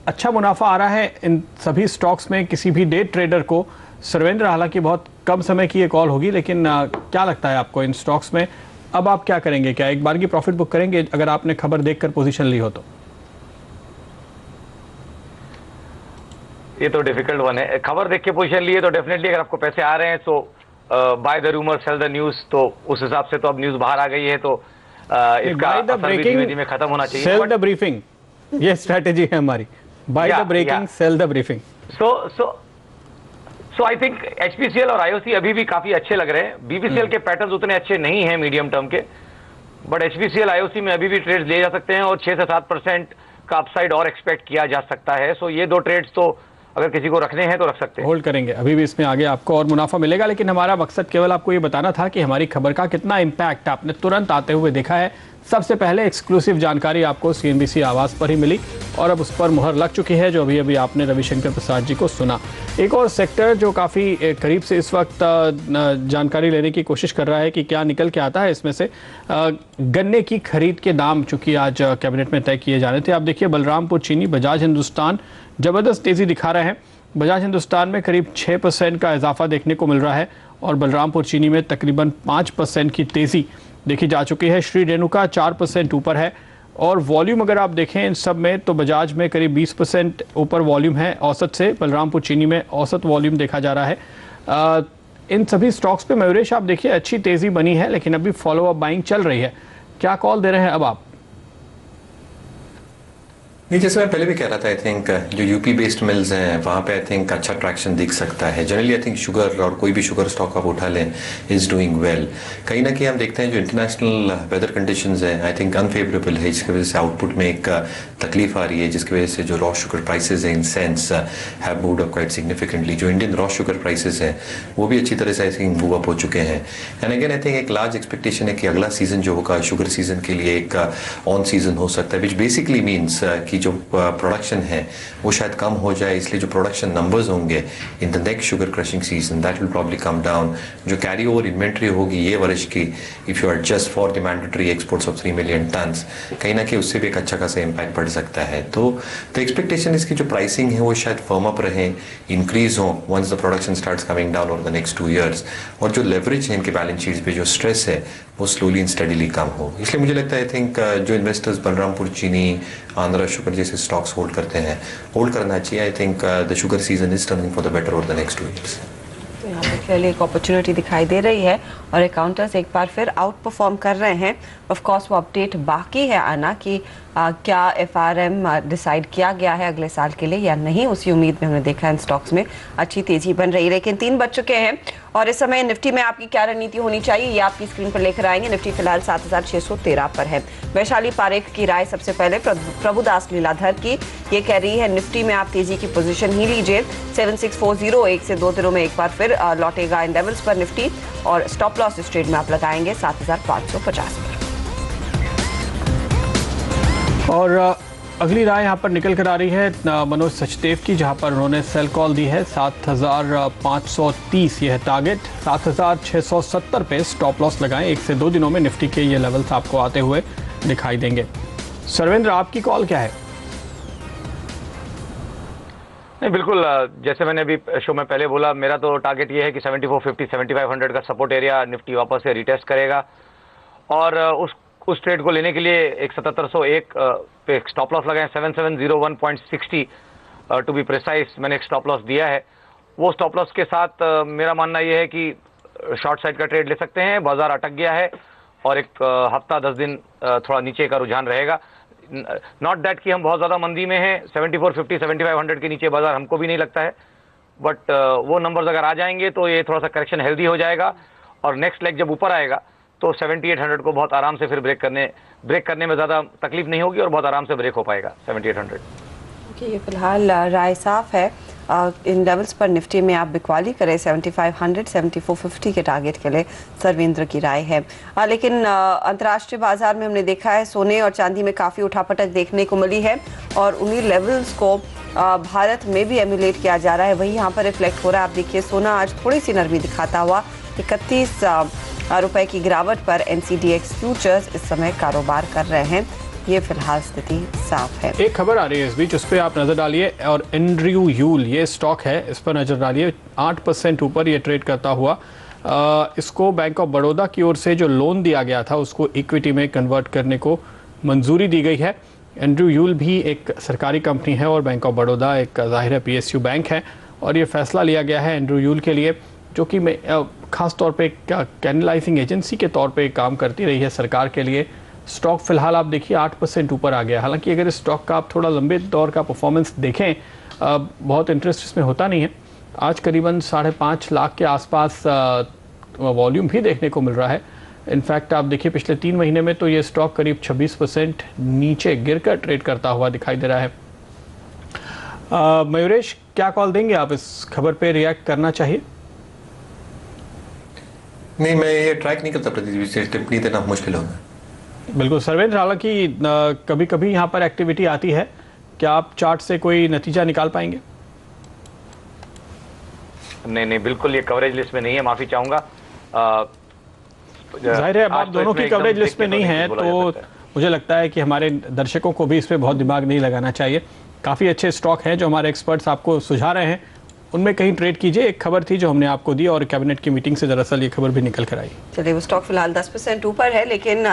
अच्छा मुनाफा आ रहा है इन सभी स्टॉक्स में। किसी भी डे ट्रेडर को, सर्वेंद्र हालांकि बहुत कम समय की ये कॉल होगी, लेकिन क्या लगता है आपको इन स्टॉक्स में अब आप क्या करेंगे? क्या एक बार की प्रॉफिट बुक करेंगे अगर आपने खबर देखकर पोजीशन ली हो तो? ये तो डिफिकल्ट वन है। खबर देख के पोजीशन लिए तो डेफिनेटली अगर आपको पैसे आ रहे हैं तो by the rumour cell the news, तो उस हिसाब से तो अब न्यूज बाहर आ गई है तो इसका असर भी धीमे-धीमे खत्म होना चाहिए। सेल द ब्रीफिंग, ये स्ट्रेटेजी है हमारी। Buy the breaking, sell the briefing. So I think HPCL और IOC अभी भी काफी अच्छे लग रहे हैं। BPCL के पैटर्न्स उतने अच्छे नहीं हैं मीडियम टर्म के, बट HPCL IOC में अभी भी ट्रेड्स लिए जा सकते हैं और 6 से 7% का अपसाइड और एक्सपेक्ट किया जा सकता है। सो ये दो ट्रेड्स तो अगर किसी को रखने हैं तो रख सकते हैं, होल्ड करेंगे। अभी भी इसमें आगे आपको और मुनाफा मिलेगा, लेकिन हमारा मकसद केवल आपको ये बताना था कि हमारी खबर का कितना इम्पैक्ट आपने तुरंत आते हुए देखा है। सबसे पहले एक्सक्लूसिव जानकारी आपको CNBC आवाज़ पर ही मिली और अब उस पर मुहर लग चुकी है, जो अभी अभी आपने रविशंकर प्रसाद जी को सुना। एक और सेक्टर जो काफ़ी करीब से इस वक्त जानकारी लेने की कोशिश कर रहा है कि क्या निकल के आता है इसमें से, गन्ने की खरीद के दाम चूंकि आज कैबिनेट में तय किए जाने थे। आप देखिए बलरामपुर चीनी, बजाज हिंदुस्तान ज़बरदस्त तेज़ी दिखा रहे हैं। बजाज हिंदुस्तान में करीब 6% का इजाफा देखने को मिल रहा है और बलरामपुर चीनी में तकरीबन 5% की तेज़ी देखी जा चुकी है। श्री रेणुका 4% ऊपर है और वॉल्यूम अगर आप देखें इन सब में तो बजाज में करीब 20% ऊपर वॉल्यूम है औसत से। बलरामपुर चीनी में औसत वॉल्यूम देखा जा रहा है। इन सभी स्टॉक्स पे मयूरेश आप देखिए अच्छी तेज़ी बनी है, लेकिन अभी फॉलो अप बाइंग चल रही है। क्या कॉल दे रहे हैं अब आप? नहीं, जैसे मैं पहले भी कह रहा था, आई थिंक जो यूपी बेस्ड मिल्स हैं वहाँ पे आई थिंक अच्छा ट्रैक्शन दिख सकता है। जनरली आई थिंक शुगर और कोई भी शुगर स्टॉक आप उठा लें इज डूइंग वेल। कहीं ना कहीं हम देखते हैं जो इंटरनेशनल वेदर कंडीशंस हैं आई थिंक अनफेवरेबल है, जिसकी वजह से आउटपुट में एक तकलीफ आ रही है, जिसकी वजह से जो रॉ शुगर प्राइसेस हैं in sense have moved up quite significantly. जो इंडियन रॉ शुगर प्राइसेस हैं वो भी अच्छी तरह से आई थिंक मूव अप हो चुके हैं। एंड अगेन आई थिंक एक लार्ज एक्सपेक्टेशन है कि अगला सीजन जो होगा शुगर सीजन के लिए एक ऑन सीजन हो सकता है, विच बेसिकली मीन्स कि जो प्रोडक्शन है वो शायद कम हो जाए, इसलिए जो प्रोडक्शन नंबर्स होंगे in the next sugar crushing season that will probably come down. जो कैरी ओवर इन्वेंट्री होगी ये वर्ष की, if you are just for the mandatory exports of 3 million tonnes, कहीं ना कहीं उससे भी एक अच्छा खासा इम्पैक्ट पड़ सकता है। तो द एक्सपेक्टेशन इसकी जो प्राइसिंग है वो शायद फर्म अप रहे, इंक्रीज हो once the production starts coming down over the next 2 years, और जो लेवरेज है इनके बैलेंस शीट्स पे, जो स्ट्रेस है वो स्लोली एंड स्टडीली कम हो। इसलिए मुझे लगता है आई थिंक जो इन्वेस्टर्स बलरामपुर चीनी, आंध्रा शुगर जैसे स्टॉक्स होल्ड करते हैं, होल्ड करना चाहिए। I think the sugar season is turning for the better over the next 2 years। तो यहाँ पे क्लियरली एक अपॉर्चुनिटी दिखाई दे रही है और अकाउंटर्स एक बार फिर आउट परफॉर्म कर रहे हैं। ऑफ कोर्स वो अपडेट बाकी है आना कि क्या FRM डिसाइड किया गया है अगले साल के लिए या नहीं, उसी उम्मीद में हमने देखा इन स्टॉक्स में अच्छी तेजी बन रही है। लेकिन 3 बज चुके हैं और इस समय निफ्टी में आपकी क्या रणनीति होनी चाहिए ये आपकी स्क्रीन पर लेकर आएंगे। निफ्टी फिलहाल 7613 पर है। वैशाली पारेख की राय सबसे पहले प्रभुदास लीलाधर की, ये कह रही है निफ्टी में आप तेजी की पोजीशन ही लीजिए। 76401 से 2 दिनों में एक बार फिर लौटेगा इन लेवल्स पर निफ्टी और स्टॉप लॉस इस ट्रेड में आप लगाएंगे 7550 पर। और अगली राय यहाँ पर निकल कर आ रही है मनोज सचदेव की, जहाँ पर उन्होंने सेल कॉल दी है 7530 ये है टारगेट। 7670 पे स्टॉप लॉस लगाएं। 1 से 2 दिनों में निफ्टी के ये लेवल्स आपको आते हुए दिखाई देंगे। सर्वेंद्र, आपकी कॉल क्या है? नहीं, बिल्कुल जैसे मैंने अभी शो में पहले बोला, मेरा तो टारगेट ये है कि 7450 7500 का सपोर्ट एरिया निफ्टी वापस से रिटेस्ट करेगा और उस ट्रेड को लेने के लिए एक 7701 पे स्टॉप लॉस लगाएं। 7701.60 टू बी प्रिसाइज मैंने एक स्टॉप लॉस दिया है। वो स्टॉप लॉस के साथ मेरा मानना ये है कि शॉर्ट साइड का ट्रेड ले सकते हैं। बाजार अटक गया है और एक हफ्ता 10 दिन थोड़ा नीचे का रुझान रहेगा। नॉट दैट कि हम बहुत ज़्यादा मंदी में हैं, 7450 7500 के नीचे बाजार हमको भी नहीं लगता है, बट वो नंबर्स अगर आ जाएंगे तो ये थोड़ा सा करेक्शन हेल्दी हो जाएगा और नेक्स्ट लेग जब ऊपर आएगा तो 7800 को बहुत आराम से फिर ब्रेक करने में ज़्यादा तकलीफ नहीं होगी और बहुत आराम से ब्रेक हो पाएगा 7800। ये फिलहाल राय साफ है। इन लेवल्स पर निफ्टी में आप बिकवाली करें 7500 7450 के टारगेट के लिए सर्वेंद्र की राय है। लेकिन अंतर्राष्ट्रीय बाजार में हमने देखा है सोने और चांदी में काफ़ी उठापटक देखने को मिली है और उन्हीं लेवल्स को भारत में भी एमुलेट किया जा रहा है, वही यहाँ पर रिफ्लेक्ट हो रहा है। आप देखिए सोना आज थोड़ी सी नरमी दिखाता हुआ 31 रुपए की गिरावट पर NCDX फ्यूचर्स इस समय कारोबार कर रहे हैं। ये फिलहाल स्थिति साफ है। एक खबर आ रही है इस बीच, उस पर आप नजर डालिए और एंड्रयू यूल ये स्टॉक है, इस पर नजर डालिए। 8% ऊपर ये ट्रेड करता हुआ इसको बैंक ऑफ बड़ौदा की ओर से जो लोन दिया गया था उसको इक्विटी में कन्वर्ट करने को मंजूरी दी गई है। एंड्रयू यूल भी एक सरकारी कंपनी है और बैंक ऑफ बड़ौदा एक जाहिर है PSU बैंक है और ये फैसला लिया गया है एंड्रयू यूल के लिए, जो कि खास तौर पे कैनलाइजिंग एजेंसी के तौर पे काम करती रही है सरकार के लिए। स्टॉक फिलहाल आप देखिए 8% ऊपर आ गया। हालांकि अगर इस स्टॉक का आप थोड़ा लंबे दौर का परफॉर्मेंस देखें, बहुत इंटरेस्ट इसमें होता नहीं है। आज करीबन 5.5 लाख के आसपास वॉल्यूम भी देखने को मिल रहा है। इनफैक्ट आप देखिए पिछले 3 महीने में तो ये स्टॉक करीब 26% नीचे गिरकर ट्रेड करता हुआ दिखाई दे रहा है। मयूरेश, क्या कॉल देंगे आप? इस खबर पे रिएक्ट करना चाहिए? नहीं, मैं ये ट्रैक नहीं करता प्रदीप से, टिप्पणी देना मुश्किल होगा। बिल्कुल सर्वेंद्र, हालांकि कभी कभी यहाँ पर एक्टिविटी आती है, क्या आप चार्ट से कोई नतीजा निकाल पाएंगे? नहीं, बिल्कुल ये कवरेज लिस्ट में नहीं है, माफी चाहूंगा। जाहिर है अब आप दोनों की कवरेज लिस्ट में नहीं है तो मुझे लगता है कि हमारे दर्शकों को भी इस पर बहुत दिमाग नहीं लगाना चाहिए। काफ़ी अच्छे स्टॉक हैं जो हमारे एक्सपर्ट्स आपको सुझा रहे हैं, उनमें कहीं ट्रेड कीजिए। एक खबर थी जो हमने आपको दी और कैबिनेट की मीटिंग से दरअसल ये खबर भी निकल कर आई। चलिए, वो स्टॉक फिलहाल 10% ऊपर है, लेकिन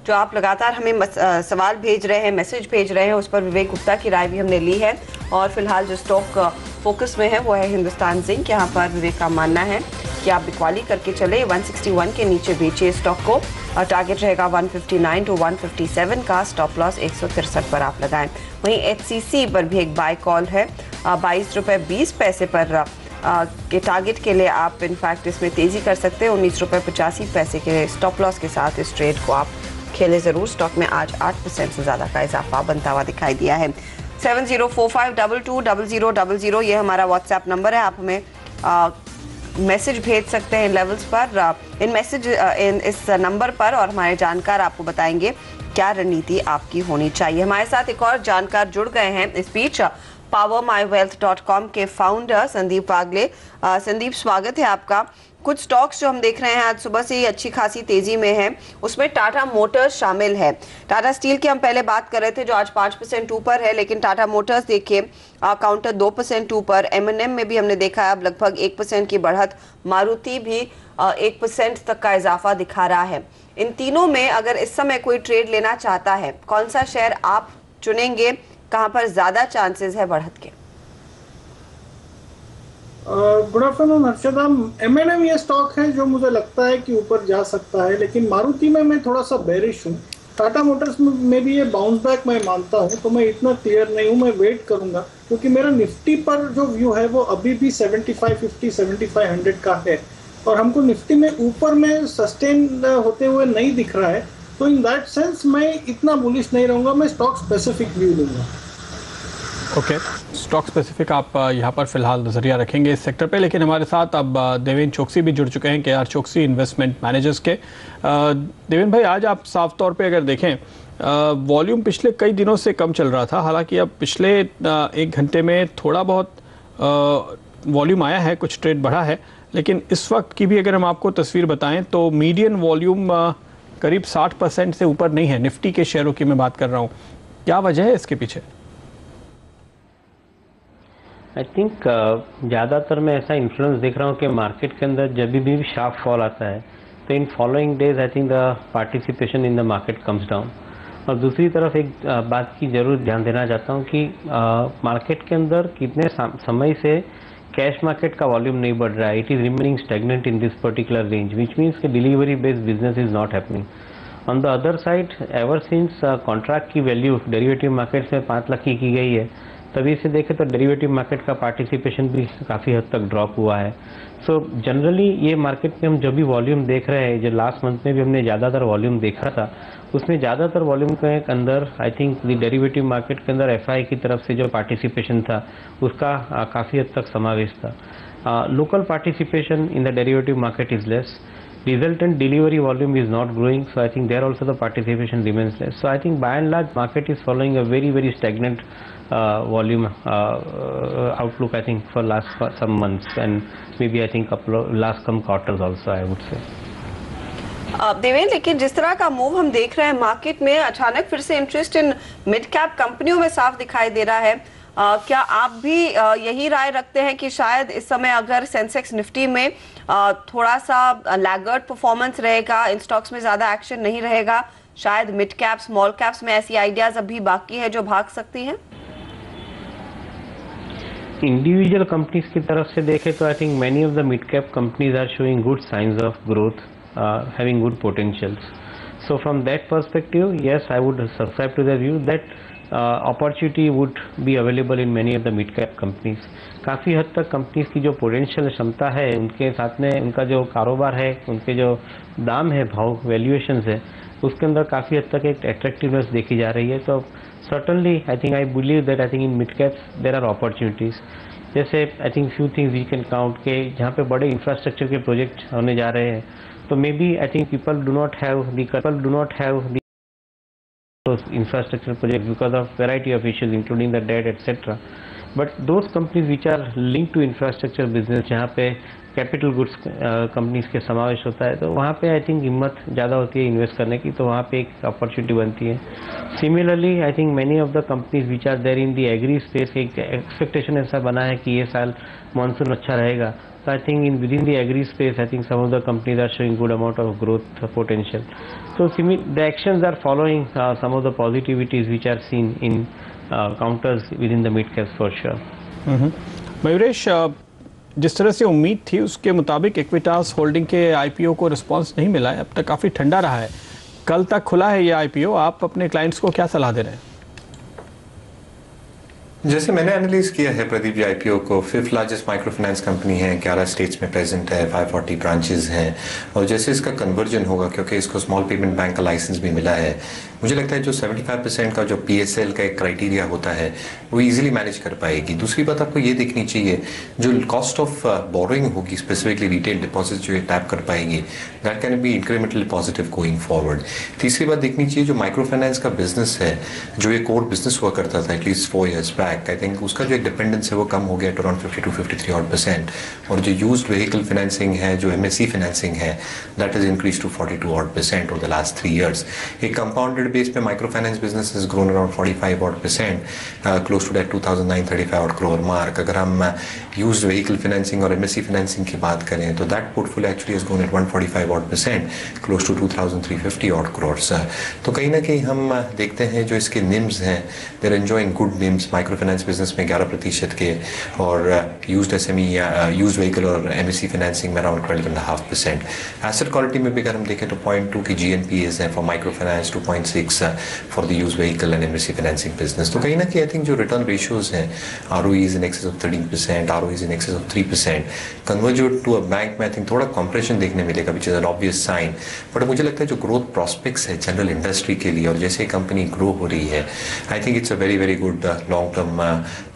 जो आप लगातार हमें सवाल भेज रहे हैं, मैसेज भेज रहे हैं, उस पर विवेक गुप्ता की राय भी हमने ली है। और फिलहाल जो स्टॉक फोकस में है वो है हिंदुस्तान जिंक। यहाँ पर विवेक का मानना है कि आप बिकवाली करके चले, 161 के नीचे बेचिए स्टॉक को। टारगेट रहेगा 159 टू 157 का, स्टॉप लॉस 163 पर आप लगाएं। वहीं HCC पर भी एक बाय कॉल है 22 रुपये 20 पैसे पर के टारगेट के लिए आप इनफैक्ट इसमें तेजी कर सकते हैं। 19 रुपये 85 पैसे के स्टॉप लॉस के साथ इस ट्रेड को आप खेले ज़रूर। स्टॉक में आज 8% से ज़्यादा का इजाफा बनता हुआ दिखाई दिया है। 7045220000 ये हमारा व्हाट्सएप नंबर है, आप हमें मैसेज भेज सकते हैं इन लेवल्स पर, इस नंबर पर, और हमारे जानकार आपको बताएंगे क्या रणनीति आपकी होनी चाहिए। हमारे साथ एक और जानकार जुड़ गए हैं इस बीच, powermywealth.com के फाउंडर संदीप वागले। संदीप, स्वागत है आपका। कुछ स्टॉक्स जो हम देख रहे हैं आज सुबह से ही अच्छी खासी तेजी में है, उसमें टाटा मोटर्स शामिल है। टाटा स्टील की हम पहले बात कर रहे थे जो आज 5% ऊपर है, लेकिन टाटा मोटर्स देखिए काउंटर 2% ऊपर। M&M में भी हमने देखा है अब लगभग 1% की बढ़त। मारुति भी 1% तक का इजाफा दिखा रहा है। इन तीनों में अगर इस समय कोई ट्रेड लेना चाहता है, कौन सा शेयर आप चुनेंगे, कहां पर ज्यादा चांसेस है बढ़त के? Good afternoon Harshada. M&M ये स्टॉक है जो मुझे लगता है कि ऊपर जा सकता है, लेकिन मारुति में मैं थोड़ा सा बेरिश हूँ। टाटा मोटर्स में भी ये बाउंस बैक मैं मानता हूँ, तो मैं इतना क्लियर नहीं हूँ, मैं वेट करूंगा क्योंकि मेरा निफ्टी पर जो व्यू है वो अभी भी 7550 7500 का है और हमको निफ्टी में ऊपर में सस्टेन होते हुए नहीं दिख रहा है। तो इन दैट सेंस मैं इतना बुलिश नहीं रहूंगा, मैं स्टॉक स्पेसिफिक व्यू लूंगा। ओके, स्टॉक स्पेसिफिक आप यहाँ पर फिलहाल नजरिया रखेंगे इस सेक्टर पे। लेकिन हमारे साथ अब देवेन चौकसी भी जुड़ चुके हैं, KR चौकसी इन्वेस्टमेंट मैनेजर्स के। देवेन भाई, आज आप साफ तौर पे अगर देखें वॉल्यूम पिछले कई दिनों से कम चल रहा था, हालांकि अब पिछले 1 घंटे में थोड़ा बहुत वॉल्यूम आया है, कुछ ट्रेड बढ़ा है, लेकिन इस वक्त की भी अगर हम आपको तस्वीर बताएं तो मीडियन वॉल्यूम करीब 60% से ऊपर नहीं है। निफ्टी के शेयरों की मैं बात कर रहा हूँ, क्या वजह है इसके पीछे? आई थिंक ज़्यादातर मैं ऐसा इन्फ्लुएंस देख रहा हूँ कि मार्केट के अंदर जब भी शार्प फॉल आता है तो in following days I think the participation in the market comes down. और दूसरी तरफ एक बात की जरूर ध्यान देना चाहता हूँ कि मार्केट के अंदर कितने समय से कैश मार्केट का वॉल्यूम नहीं बढ़ रहा है। It is remaining stagnant in this particular range, which means कि delivery based business is not happening. On the other side, ever since contract की वैल्यू डेरिवेटिव मार्केट में 5 लाख की गई है, तभी से देखें तो डेरिवेटिव मार्केट का पार्टिसिपेशन भी काफ़ी हद तक ड्रॉप हुआ है। सो जनरली ये मार्केट में हम जो भी वॉल्यूम देख रहे हैं, जो लास्ट मंथ में भी हमने ज़्यादातर वॉल्यूम देखा था, उसमें ज़्यादातर वॉल्यूम के अंदर I think the derivative market के अंदर FI की तरफ से जो पार्टिसिपेशन था उसका काफ़ी हद तक समावेश था। Local participation in the derivative market is less, resultant delivery volume is not growing, so I think there also the participation remains less. So I think by and large market is following a very stagnant volume outlook, I think for some months and maybe I think last some quarters also I would say. Deven, लेकिन जिस तरह का move हम देख रहे हैं market में, अचानक फिर से इंटरेस्ट इन मिड कैप कंपनियों में साफ दिखाई दे रहा है। क्या आप भी यही राय रखते हैं कि शायद इस समय अगर सेंसेक्स निफ्टी में थोड़ा सा लैगर्ड परफॉर्मेंस रहेगा, इन स्टॉक्स में ज्यादा एक्शन नहीं रहेगा, शायद मिड कैप स्मॉल कैप्स में ऐसी आइडियाज अभी बाकी है जो भाग सकती हैं? इंडिविजुअल कंपनीज की तरफ से देखें तो I think many of the mid cap companies are showing good signs of growth, having good potentials. So from that perspective, yes, I would subscribe to the view that opportunity would be available in many of the mid cap companies. काफ़ी हद तक companies की जो potential क्षमता है, उनके साथ में उनका जो कारोबार है, उनके जो दाम है, भाव वैल्यूएशंस है, उसके अंदर काफ़ी हद तक एक अट्रैक्टिवनेस देखी जा रही है. तो certainly I think I believe that I think in mid caps there are opportunities. जैसे I think few things we can count के जहाँ पे बड़े इंफ्रास्ट्रक्चर के प्रोजेक्ट होने जा रहे हैं, तो maybe I think people do not have the infrastructure projects because of variety of issues including the debt etc. But those companies which are linked to infrastructure business, जहाँ पे capital goods companies के समावेश होता है, तो वहाँ पे I think हिम्मत ज़्यादा होती है इन्वेस्ट करने की, तो वहाँ पे एक अपॉर्चुनिटी बनती है. Similarly I think many of the companies which are there in the agri space, एक एक्सपेक्टेशन ऐसा बना है कि ये साल मानसून अच्छा रहेगा, so I think in within the agri space, I think some of the companies are showing good amount of growth potential. So the actions are following some of the positivities which are seen in counters within the mid caps for sure. Mayuresh, जिस तरह से उम्मीद थी उसके मुताबिक Equitas holding के IPO को response नहीं मिला है, अब तक काफ़ी ठंडा रहा है। कल तक खुला है ये आईपीओ, आप अपने क्लाइंट्स को क्या सलाह दे रहे हैं? जैसे मैंने एनालाइज किया है प्रदीप जी, आईपीओ को 5th largest micro finance company है, 11 स्टेट्स में प्रेजेंट है, 540 ब्रांचेस हैं, और जैसे इसका कन्वर्जन होगा क्योंकि इसको स्मॉल पेमेंट बैंक का लाइसेंस भी मिला है, मुझे लगता है जो 75% का जो PSL का एक क्राइटेरिया होता है वो इजीली मैनेज कर पाएगी। दूसरी बात आपको ये देखनी चाहिए जो कॉस्ट ऑफ बोरोइंग होगी स्पेसिफिकली रिटेल डिपॉजिट जो टैप कर पाएगी, that can be incrementally positive going forward. तीसरी बात देखनी चाहिए जो माइक्रो फाइनेंस का बिजनेस है, जो ये कोर बिजनेस हुआ करता था at least 4 years back, I think उसका जो एक डिपेंडेंस है वो कम हो गया टू अराउंड 52-53% और जो यूज्ड व्हीकल फाइनेंसिंग है, जो MSE फाइनेंसिंग है, that is increase to 42% over the last 3 years। एक कंपाउंडेड बेस पे micro finance business has grown around 45% close to that 2,935 crore mark। अगर हम यूज्ड व्हीकल फाइनेंसिंग और MSE फाइनेंसिंग की बात करें तो that portfolio actually has grown at 145% close to 2,350 crores। तो कहीं ना कहीं हम देखते हैं जो इसके निम्स हैं, they're enjoying good NIMS micro finance business में 11% के, और यूज्ड SME या यूज्ड व्हीकल और MSE फाइनेंसिंग में अराउंड 12.5%। एसेट क्वालिटी में भी अगर हम देखें तो 0.2 की GNPAs हैं for micro finance, 2.6 for the used vehicle and MSE financing business. तो कहीं ना कहीं आई थिंक जो रिटर्न रेशियोज हैं, ROEs in excess of 13%, ROEs in excess of 3%, converged to a bank में आई थिंक थोड़ा कॉम्प्रेशन देखने मिलेगा which is an obvious sign. But मुझे लगता है जो ग्रोथ प्रॉस्पेक्ट्स है जनरल इंडस्ट्री के लिए और जैसे कंपनी ग्रो हो रही है, I think it's a very very good long term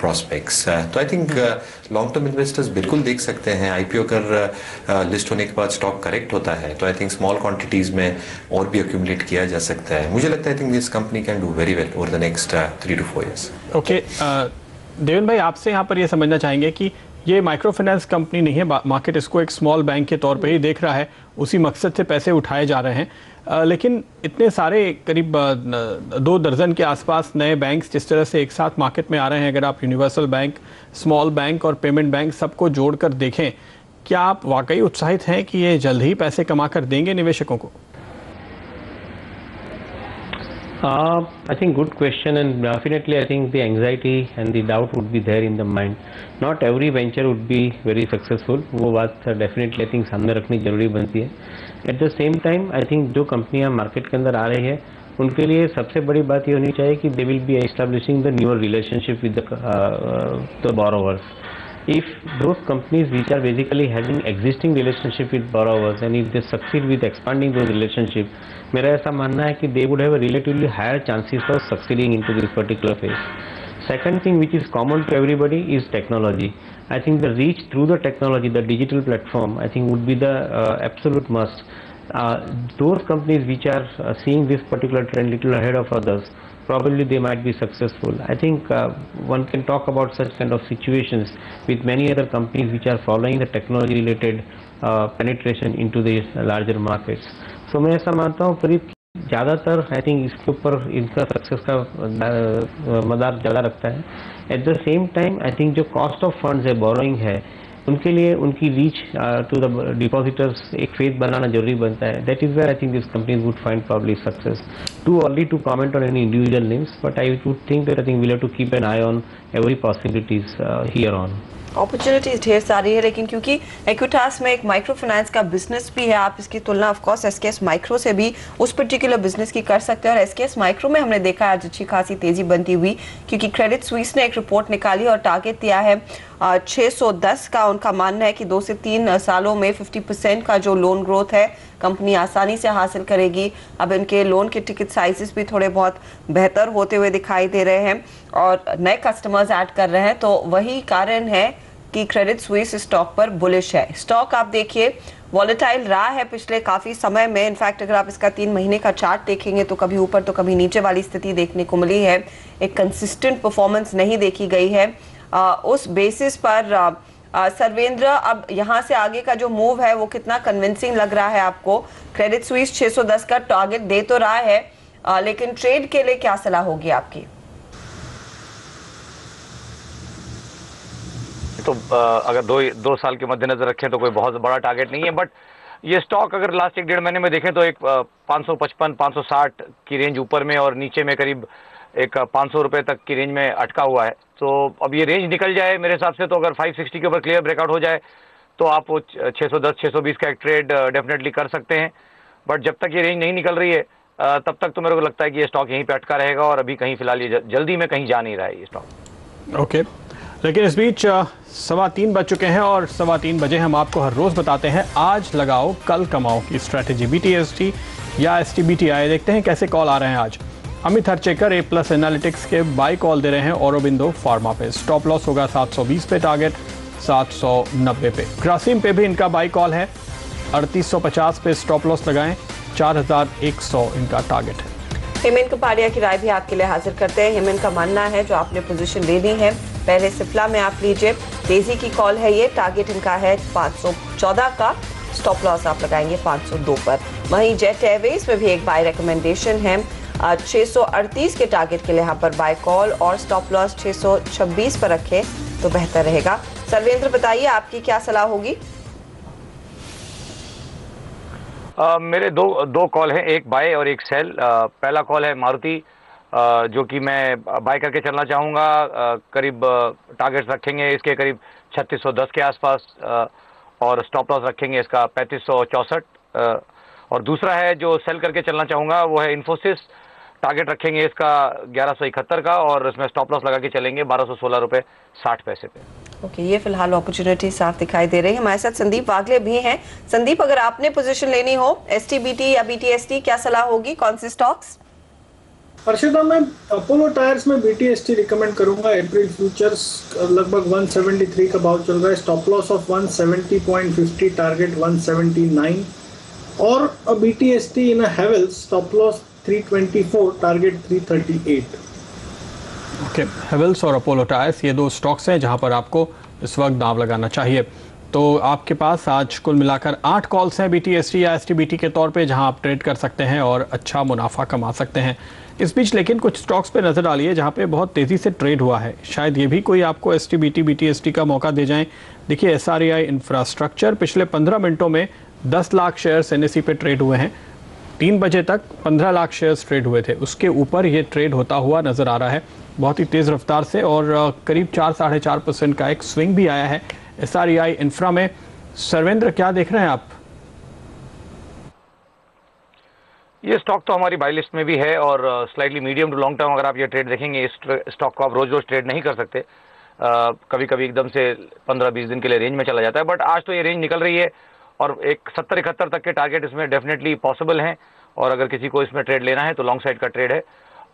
prospects. तो I think long term investors बिल्कुल देख सकते हैं। आईपीओ कर लिस्ट होने के बाद स्टॉक करेक्ट होता है तो आई थिंक स्मॉल क्वांटिटीज में और भी अक्यूमुलेट किया जा सकता है। मुझे लगता है I think this company can do very well over the next 3 to 4 years। Okay, Deven भाई आपसे यहाँ पर ये समझना चाहेंगे कि ये माइक्रो फाइनेंस कंपनी नहीं है, मार्केट इसको एक स्मॉल बैंक के तौर पे ही देख रहा है, उसी मकसद से पैसे उठाए जा रहे हैं, लेकिन इतने सारे करीब 2 दर्जन के आसपास नए बैंक्स जिस तरह से एक साथ मार्केट में आ रहे हैं, अगर आप यूनिवर्सल बैंक, स्मॉल बैंक और पेमेंट बैंक सबको जोड़कर देखें, क्या आप वाकई उत्साहित हैं कि ये जल्द ही पैसे कमा कर देंगे निवेशकों को? I think good question, and definitely I think the anxiety and the doubt would be there in the mind. Not every venture would be very successful. वो बात definitely I think सामने रखनी जरूरी बनती है। At the same time I think जो कंपनियां market के अंदर आ रही है उनके लिए सबसे बड़ी बात ये होनी चाहिए कि they will be establishing the newer relationship with the borrowers. If those companies which are basically having existing relationship with borrowers and if they succeed with expanding those relationship, मेरा ऐसा मानना है कि they would have a relatively higher chances of succeeding into this particular phase. Second thing which is common to everybody is technology. I think the reach through the technology, the digital platform, I think would be the absolute must. Those companies which are seeing this particular trend little ahead of others, probably they might be successful. I think one can talk about such kind of situations with many other companies which are following the technology related penetration into the larger markets. So मैं ऐसा मानता हूँ करीब ज़्यादातर I think इसके ऊपर इनका success का मदार ज़्यादा रखता है। At the same time I think जो कॉस्ट ऑफ फंड्स है, बोरोइंग है, उनके लिए उनकी रीच टू द डिपॉजिटर्स एक फेज बनाना जरूरी बनता है। That is where I think this companies would find probably success. Too early to comment on any individual names, but I would think that I think we have to keep an eye on every possibilities here on. Opportunities ढेर सारी है, लेकिन क्योंकि Equitas में एक micro finance का business भी है, आप इसकी तुलना ऑफ कोर्स एसकेएस माइक्रो से भी उस पर्टिकुलर बिजनेस की कर सकते हैं। और एसकेएस माइक्रो में हमने देखा आज अच्छी खासी तेजी बनती हुई, क्योंकि क्रेडिट स्विस ने एक रिपोर्ट निकाली और टारगेट दिया है 610 का। उनका मानना है कि 2 से 3 सालों में 50% का जो लोन ग्रोथ है कंपनी आसानी से हासिल करेगी। अब इनके लोन के टिकट साइजेस भी थोड़े बहुत बेहतर होते हुए दिखाई दे रहे हैं और नए कस्टमर्स ऐड कर रहे हैं, तो वही कारण है कि क्रेडिट स्विस स्टॉक पर बुलिश है। स्टॉक आप देखिए वॉलेटाइल रहा है पिछले काफ़ी समय में। इनफैक्ट अगर आप इसका 3 महीने का चार्ट देखेंगे तो कभी ऊपर तो कभी नीचे वाली स्थिति देखने को मिली है। एक कंसिस्टेंट परफॉर्मेंस नहीं देखी गई है। उस बेसिस पर सर्वेंद्र, अब यहाँ से आगे का जो मूव है वो कितना कन्विंसिंग लग रहा है आपको? क्रेडिट स्विस 610 का टारगेट दे तो रहा है, लेकिन ट्रेड के लिए क्या सलाह होगी आपकी? तो अगर 2 साल के मद्देनजर रखें तो कोई बहुत बड़ा टारगेट नहीं है, बट ये स्टॉक अगर लास्ट 1-1.5 महीने में देखें तो एक 555-560 की रेंज ऊपर में और नीचे में करीब एक 500 रुपये तक की रेंज में अटका हुआ है। तो अब ये रेंज निकल जाए मेरे हिसाब से, तो अगर 560 के ऊपर क्लियर ब्रेकआउट हो जाए तो आप वो 610 620 का एक ट्रेड डेफिनेटली कर सकते हैं। बट जब तक ये रेंज नहीं निकल रही है तब तक तो मेरे को लगता है कि ये स्टॉक यहीं पे अटका रहेगा, और अभी कहीं फिलहाल ये जल्दी में कहीं जा नहीं रहा है ये स्टॉक। ओके, लेकिन इस बीच 3:15 बज चुके हैं और 3:15 बजे हम आपको हर रोज बताते हैं आज लगाओ कल कमाओ की स्ट्रैटेजी, BTST या STBTI। देखते हैं कैसे कॉल आ रहे हैं आज। अमित हरचेकर A+ एनालिटिक्स के बाई कॉल दे रहे हैं औरोबिंदो फार्मा पे। स्टॉप लॉस होगा 720 पे, टारगेट 790 पे। ग्रासिम पे भी इनका बाई कॉल है, 3850 पे स्टॉप लॉस लगाएं, 4100 इनका टारगेट है। हेमंत कपाड़िया की राय भी आपके लिए हाजिर करते हैं। हेमंत का मानना है जो आपने पोजीशन लेनी है पहले सिप्ला में आप लीजिए, तेजी की कॉल है ये, टारगेट इनका है 514 का, स्टॉप लॉस आप लगाएंगे 502 पर। वहीं जेट एयरवेज में भी एक बाय रिकमेंडेशन है, 638 के टारगेट के लिए यहाँ पर बाय कॉल और स्टॉप लॉस 626 पर रखें तो बेहतर रहेगा। सर्वेंद्र बताइए आपकी क्या सलाह होगी? मेरे दो कॉल हैं, एक बाय और एक सेल। पहला कॉल है मारुति, जो कि मैं बाय करके चलना चाहूँगा। करीब टारगेट्स रखेंगे इसके करीब 3610 के आसपास, और स्टॉप लॉस रखेंगे इसका 3564। और दूसरा है जो सेल करके चलना चाहूँगा वो है इन्फोसिस, टारगेट रखेंगे इसका 1171 का, और इसमें स्टॉप लॉस लगा के चलेंगे 1216 रुपये 60 पैसे पे। ओके, ये फिलहाल अपॉर्चुनिटी साफ दिखाई दे रही है। हमारे साथ संदीप वागले भी हैं। संदीप, अगर आपने पोजीशन लेनी हो STBT या BTST, क्या सलाह होगी, कौन सी स्टॉक्स? हर्षिता, मैं अपोलो टायर्स में BTST रिकमेंड करूंगा। अप्रैल फ्यूचर्स लगभग 173 का भाव चल रहा है, स्टॉप लॉस ऑफ 170.50, टारगेट 179, और BTST in Havells, stop loss 324, target 338। Okay, Havells और अपोलो टायर्स ये दो स्टॉक्स हैं जहां पर आपको इस वक्त दांव लगाना चाहिए। तो आपके पास आज कुल मिलाकर 8 कॉल्स हैं BTST या STBT के तौर पे, जहां आप ट्रेड कर सकते हैं और अच्छा मुनाफा कमा सकते हैं। इस बीच लेकिन कुछ स्टॉक्स पे नज़र डालिए जहां पे बहुत तेज़ी से ट्रेड हुआ है, शायद ये भी कोई आपको STBT BTST का मौका दे जाएं। देखिए, SREI इंफ्रास्ट्रक्चर पिछले 15 मिनटों में 10 लाख शेयर्स NSE पे ट्रेड हुए हैं। 3 बजे तक 15 लाख शेयर्स ट्रेड हुए थे, उसके ऊपर ये ट्रेड होता हुआ नज़र आ रहा है बहुत ही तेज़ रफ्तार से, और करीब 4-4.5% का एक स्विंग भी आया है SREI इंफ्रा में। सर्वेंद्र, क्या देख रहे हैं आप? ये स्टॉक तो हमारी बाई लिस्ट में भी है, और slightly medium to long term अगर आप ये ट्रेड देखेंगे, इस स्टॉक को आप रोज रोज ट्रेड नहीं कर सकते। कभी कभी एकदम से 15-20 दिन के लिए रेंज में चला जाता है, बट आज तो ये रेंज निकल रही है और एक 70-71 तक के टारगेट इसमें डेफिनेटली पॉसिबल हैं। और अगर किसी को इसमें ट्रेड लेना है तो लॉन्ग साइड का ट्रेड है,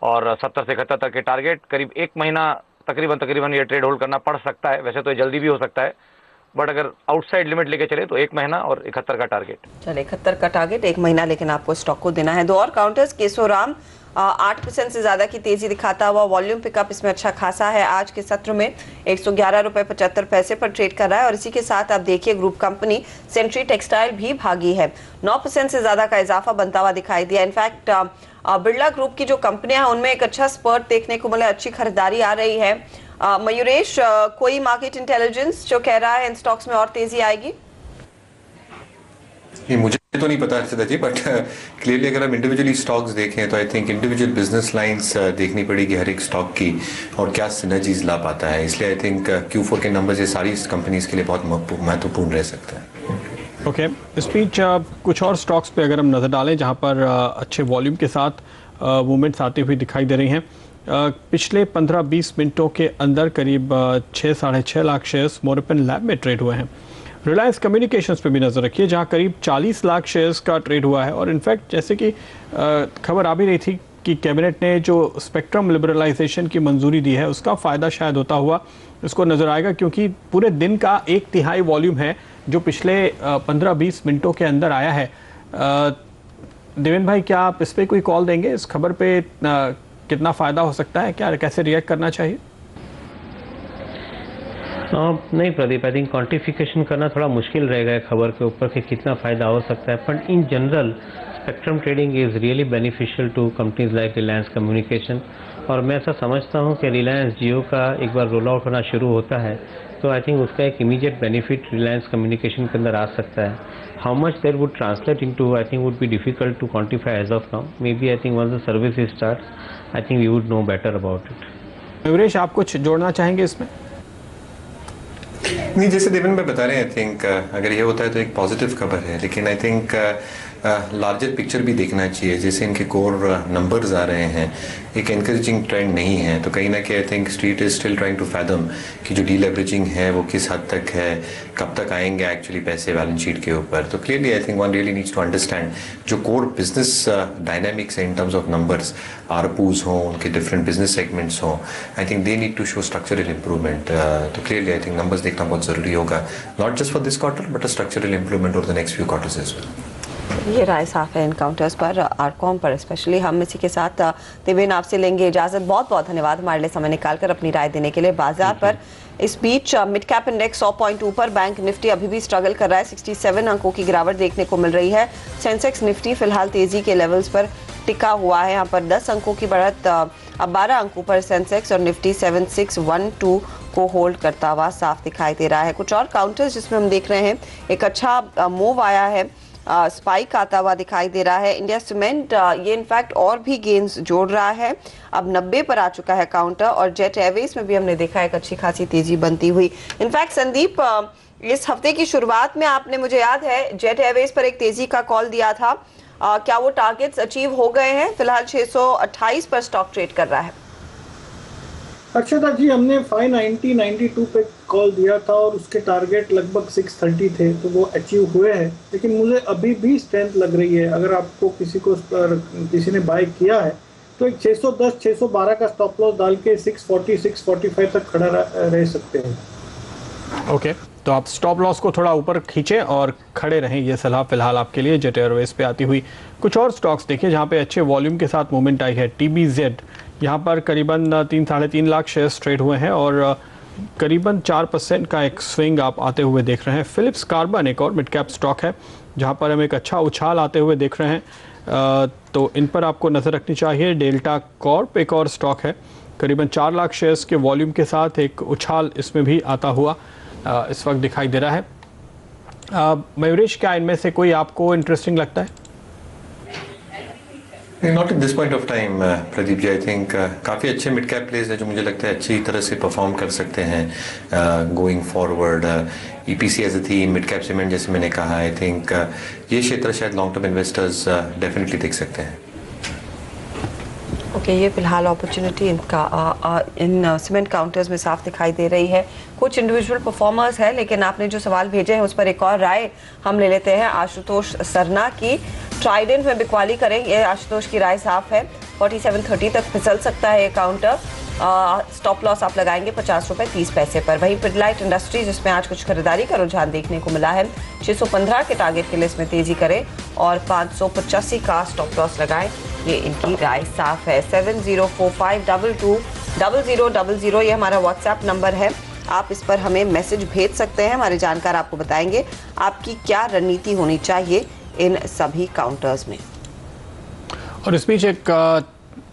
और 70 से 71 तक के टारगेट, करीब 1 महीना तकरीबन ये ट्रेड होल्ड करना पड़ सकता है। वैसे तो ये जल्दी भी हो सकता है, बट अगर आउटसाइड लिमिट लेके चले तो 1 महीना और 71 का टारगेट। चले, 71 का टारगेट 1 महीना, लेकिन आपको स्टॉक को देना है। दो और काउंटर्स, केशोराम 8% से ज्यादा की तेजी दिखाता हुआ, वॉल्यूम पिकअप इसमें अच्छा खासा है। आज के सत्र में 111 रुपए 75 पैसे पर ट्रेड कर रहा है, और इसी के साथ आप देखिए ग्रुप कंपनी सेंट्री टेक्सटाइल भी भागी है, 9% से ज्यादा का इजाफा बनता हुआ दिखाई दिया। इनफैक्ट बिरला ग्रुप की जो कंपनियां हैं उनमें एक अच्छा स्पर्ट देखने को मिला, अच्छी खरीदारी आ रही है। मयूरेश, कोई मार्केट इंटेलिजेंस जो कह रहा है इन स्टॉक्स में और तेजी आएगी? मुझे तो नहीं पता हर्षिता जी, बट क्लियरली अगर हम इंडिविजुअली स्टॉक्स देखें तो I think individual business lines देखनी पड़ेगी हर एक स्टॉक की, और क्या सिनर्जीज ला पाता है। इसलिए आई थिंक Q4 के नंबर्स ये सारी कंपनीज के लिए बहुत महत्वपूर्ण रह सकता है। ओके, इस बीच कुछ और स्टॉक्स पे अगर हम नज़र डालें जहां पर अच्छे वॉल्यूम के साथ मूवमेंट्स आती हुई दिखाई दे रही हैं। पिछले 15-20 मिनटों के अंदर करीब 6-6.5 लाख शेयर्स मोरपन लैब में ट्रेड हुए हैं। रिलायंस कम्युनिकेशंस पे भी नज़र रखिए जहां करीब 40 लाख शेयर्स का ट्रेड हुआ है, और इनफैक्ट जैसे कि खबर आ भी रही थी कि कैबिनेट ने जो स्पेक्ट्रम लिबरलाइजेशन की मंजूरी दी है उसका फ़ायदा शायद होता हुआ इसको नज़र आएगा, क्योंकि पूरे दिन का 1/3 वॉल्यूम है जो पिछले 15-20 मिनटों के अंदर आया है। देवेंद्र भाई, क्या आप इस पर कोई कॉल देंगे? इस खबर पे कितना फ़ायदा हो सकता है, क्या कैसे रिएक्ट करना चाहिए? नहीं प्रदीप, आई थिंक क्वांटिफिकेशन करना थोड़ा मुश्किल रहेगा खबर के ऊपर कि कितना फ़ायदा हो सकता है, but in general spectrum trading is really beneficial to companies like Reliance Communication, और मैं ऐसा समझता हूँ कि रिलायंस जियो का एक बार रोल आउट होना शुरू होता है तो आई थिंक उसका एक इमीडिएट बेनिफिट रिलायंस कम्युनिकेशन के अंदर आ सकता है. How much there would translate into I think would be difficult to quantify as of now. Maybe I think once the service starts I think we would know better about it. Mayuresh, आप कुछ जोड़ना चाहेंगे इसमें? नहीं, जैसे देवन भाई बता रहे हैं, आई थिंक अगर ये होता है तो एक पॉजिटिव खबर है, लेकिन आई थिंक लार्जर पिक्चर भी देखना चाहिए. जैसे इनके कोर नंबर्स आ रहे हैं, एक एनकरेजिंग ट्रेंड नहीं है, तो कहीं ना कहीं I think street is still trying to fathom कि जो डीलेवरेजिंग है वो किस हद तक है, कब तक आएंगे एक्चुअली पैसे बैलेंस शीट के ऊपर. तो clearly I think one really needs to understand जो कोर बिजनेस डायनामिक्स है इन टर्म्स ऑफ नंबर्स, आरपूज हों, उनके डिफरेंट बिजनेस सेगमेंट्स हों, I think they need to show structural improvement. तो क्लियरली आई थिंक नंबर्स देखना बहुत ज़रूरी होगा, not just for this quarter but a structural improvement over the next few quarters as well. ये राय साफ है इनकाउंटर्स पर, आरकॉम पर स्पेशली. हम इसी के साथ देवेन आपसे लेंगे इजाजत. बहुत बहुत धन्यवाद हमारे लिए समय निकालकर अपनी राय देने के लिए. बाजार पर इस बीच मिड कैप इंडेक्स 100 पॉइंट ऊपर, बैंक निफ्टी अभी भी स्ट्रगल कर रहा है. 67 अंकों की गिरावट देखने को मिल रही है. सेंसेक्स निफ्टी फिलहाल तेजी के लेवल्स पर टिका हुआ है. यहाँ पर 10 अंकों की बढ़त, अब 12 अंकों पर सेंसेक्स और निफ्टी 7612 को होल्ड करता हुआ साफ दिखाई दे रहा है. कुछ और काउंटर्स जिसमें हम देख रहे हैं एक अच्छा मूव आया है, स्पाइक आता हुआ दिखाई दे रहा है. इंडिया सीमेंट ये इनफैक्ट और भी गेन्स जोड़ रहा है, अब 90 पर आ चुका है काउंटर. और जेट एयरवेज में भी हमने देखा एक अच्छी खासी तेजी बनती हुई. इनफैक्ट संदीप, इस हफ्ते की शुरुआत में आपने, मुझे याद है, जेट एयरवेज पर एक तेजी का कॉल दिया था. क्या वो टारगेट्स अचीव हो गए हैं? फिलहाल 628 पर स्टॉक ट्रेड कर रहा है. अक्षता जी, हमने 590-92 पे कॉल दिया था और उसके टारगेट लगभग 630 थे, तो वो अचीव हुए हैं. लेकिन मुझे अभी भी स्ट्रेंथ लग रही है. अगर आपको किसी ने बाय किया है तो एक 610-612 का स्टॉप लॉस डाल के 640-645 तक खड़ा रह सकते हैं. ओके, तो आप स्टॉप लॉस को थोड़ा ऊपर खींचें और खड़े रहें, ये सलाह फिलहाल आपके लिए. जेट एयरवेज पे आती हुई कुछ और स्टॉक्स देखिए जहाँ पे अच्छे वॉल्यूम के साथ मूवमेंट आई है. TBZ, यहाँ पर करीबन 3-3.5 लाख शेयर्स ट्रेड हुए हैं और करीबन 4% का एक स्विंग आप आते हुए देख रहे हैं. फिलिप्स कार्बन एक और मिड कैप स्टॉक है जहाँ पर हम एक अच्छा उछाल आते हुए देख रहे हैं, तो इन पर आपको नज़र रखनी चाहिए. डेल्टा कॉर्प एक और स्टॉक है, करीबन 4 लाख शेयर्स के वॉल्यूम के साथ एक उछाल इसमें भी आता हुआ इस वक्त दिखाई दे रहा है. मयूरेश, क्या इनमें से कोई आपको इंटरेस्टिंग लगता है? Not in this point of time Pradeep ji. I think काफ़ी अच्छे मिड कैप प्लेस है जो मुझे लगता है अच्छी तरह से परफॉर्म कर सकते हैं going forward. EPC as a theme, mid cap cement जैसे मैंने कहा, आई थिंक ये क्षेत्र शायद लॉन्ग टर्म इन्वेस्टर्स डेफिनेटली देख सकते हैं. ओके, ये फिलहाल अपॉर्चुनिटी इनका इन सीमेंट काउंटर्स में साफ दिखाई दे रही है. कुछ इंडिविजुअल परफॉर्मर्स है, लेकिन आपने जो सवाल भेजे हैं उस पर एक और राय हम ले लेते हैं आशुतोष सरना की. ट्राइडेंट में बिकवाली करेंगे, आशुतोष की राय साफ है. 4730 तक फिसल सकता है ये काउंटर. स्टॉप लॉस आप लगाएंगे 50 रुपये 30 पैसे पर. वहीं पिडलाइट इंडस्ट्री जिसमें आज कुछ खरीदारी का रुझान देखने को मिला है, 615 के टारगेट के लिए इसमें तेजी करें और 585 का स्टॉप लॉस लगाएं, ये इनकी राय साफ है. 7045220000 ये हमारा व्हाट्सएप नंबर है, आप इस पर हमें मैसेज भेज सकते हैं. हमारे जानकार आपको बताएंगे आपकी क्या रणनीति होनी चाहिए इन सभी काउंटर्स में. और इस बीच एक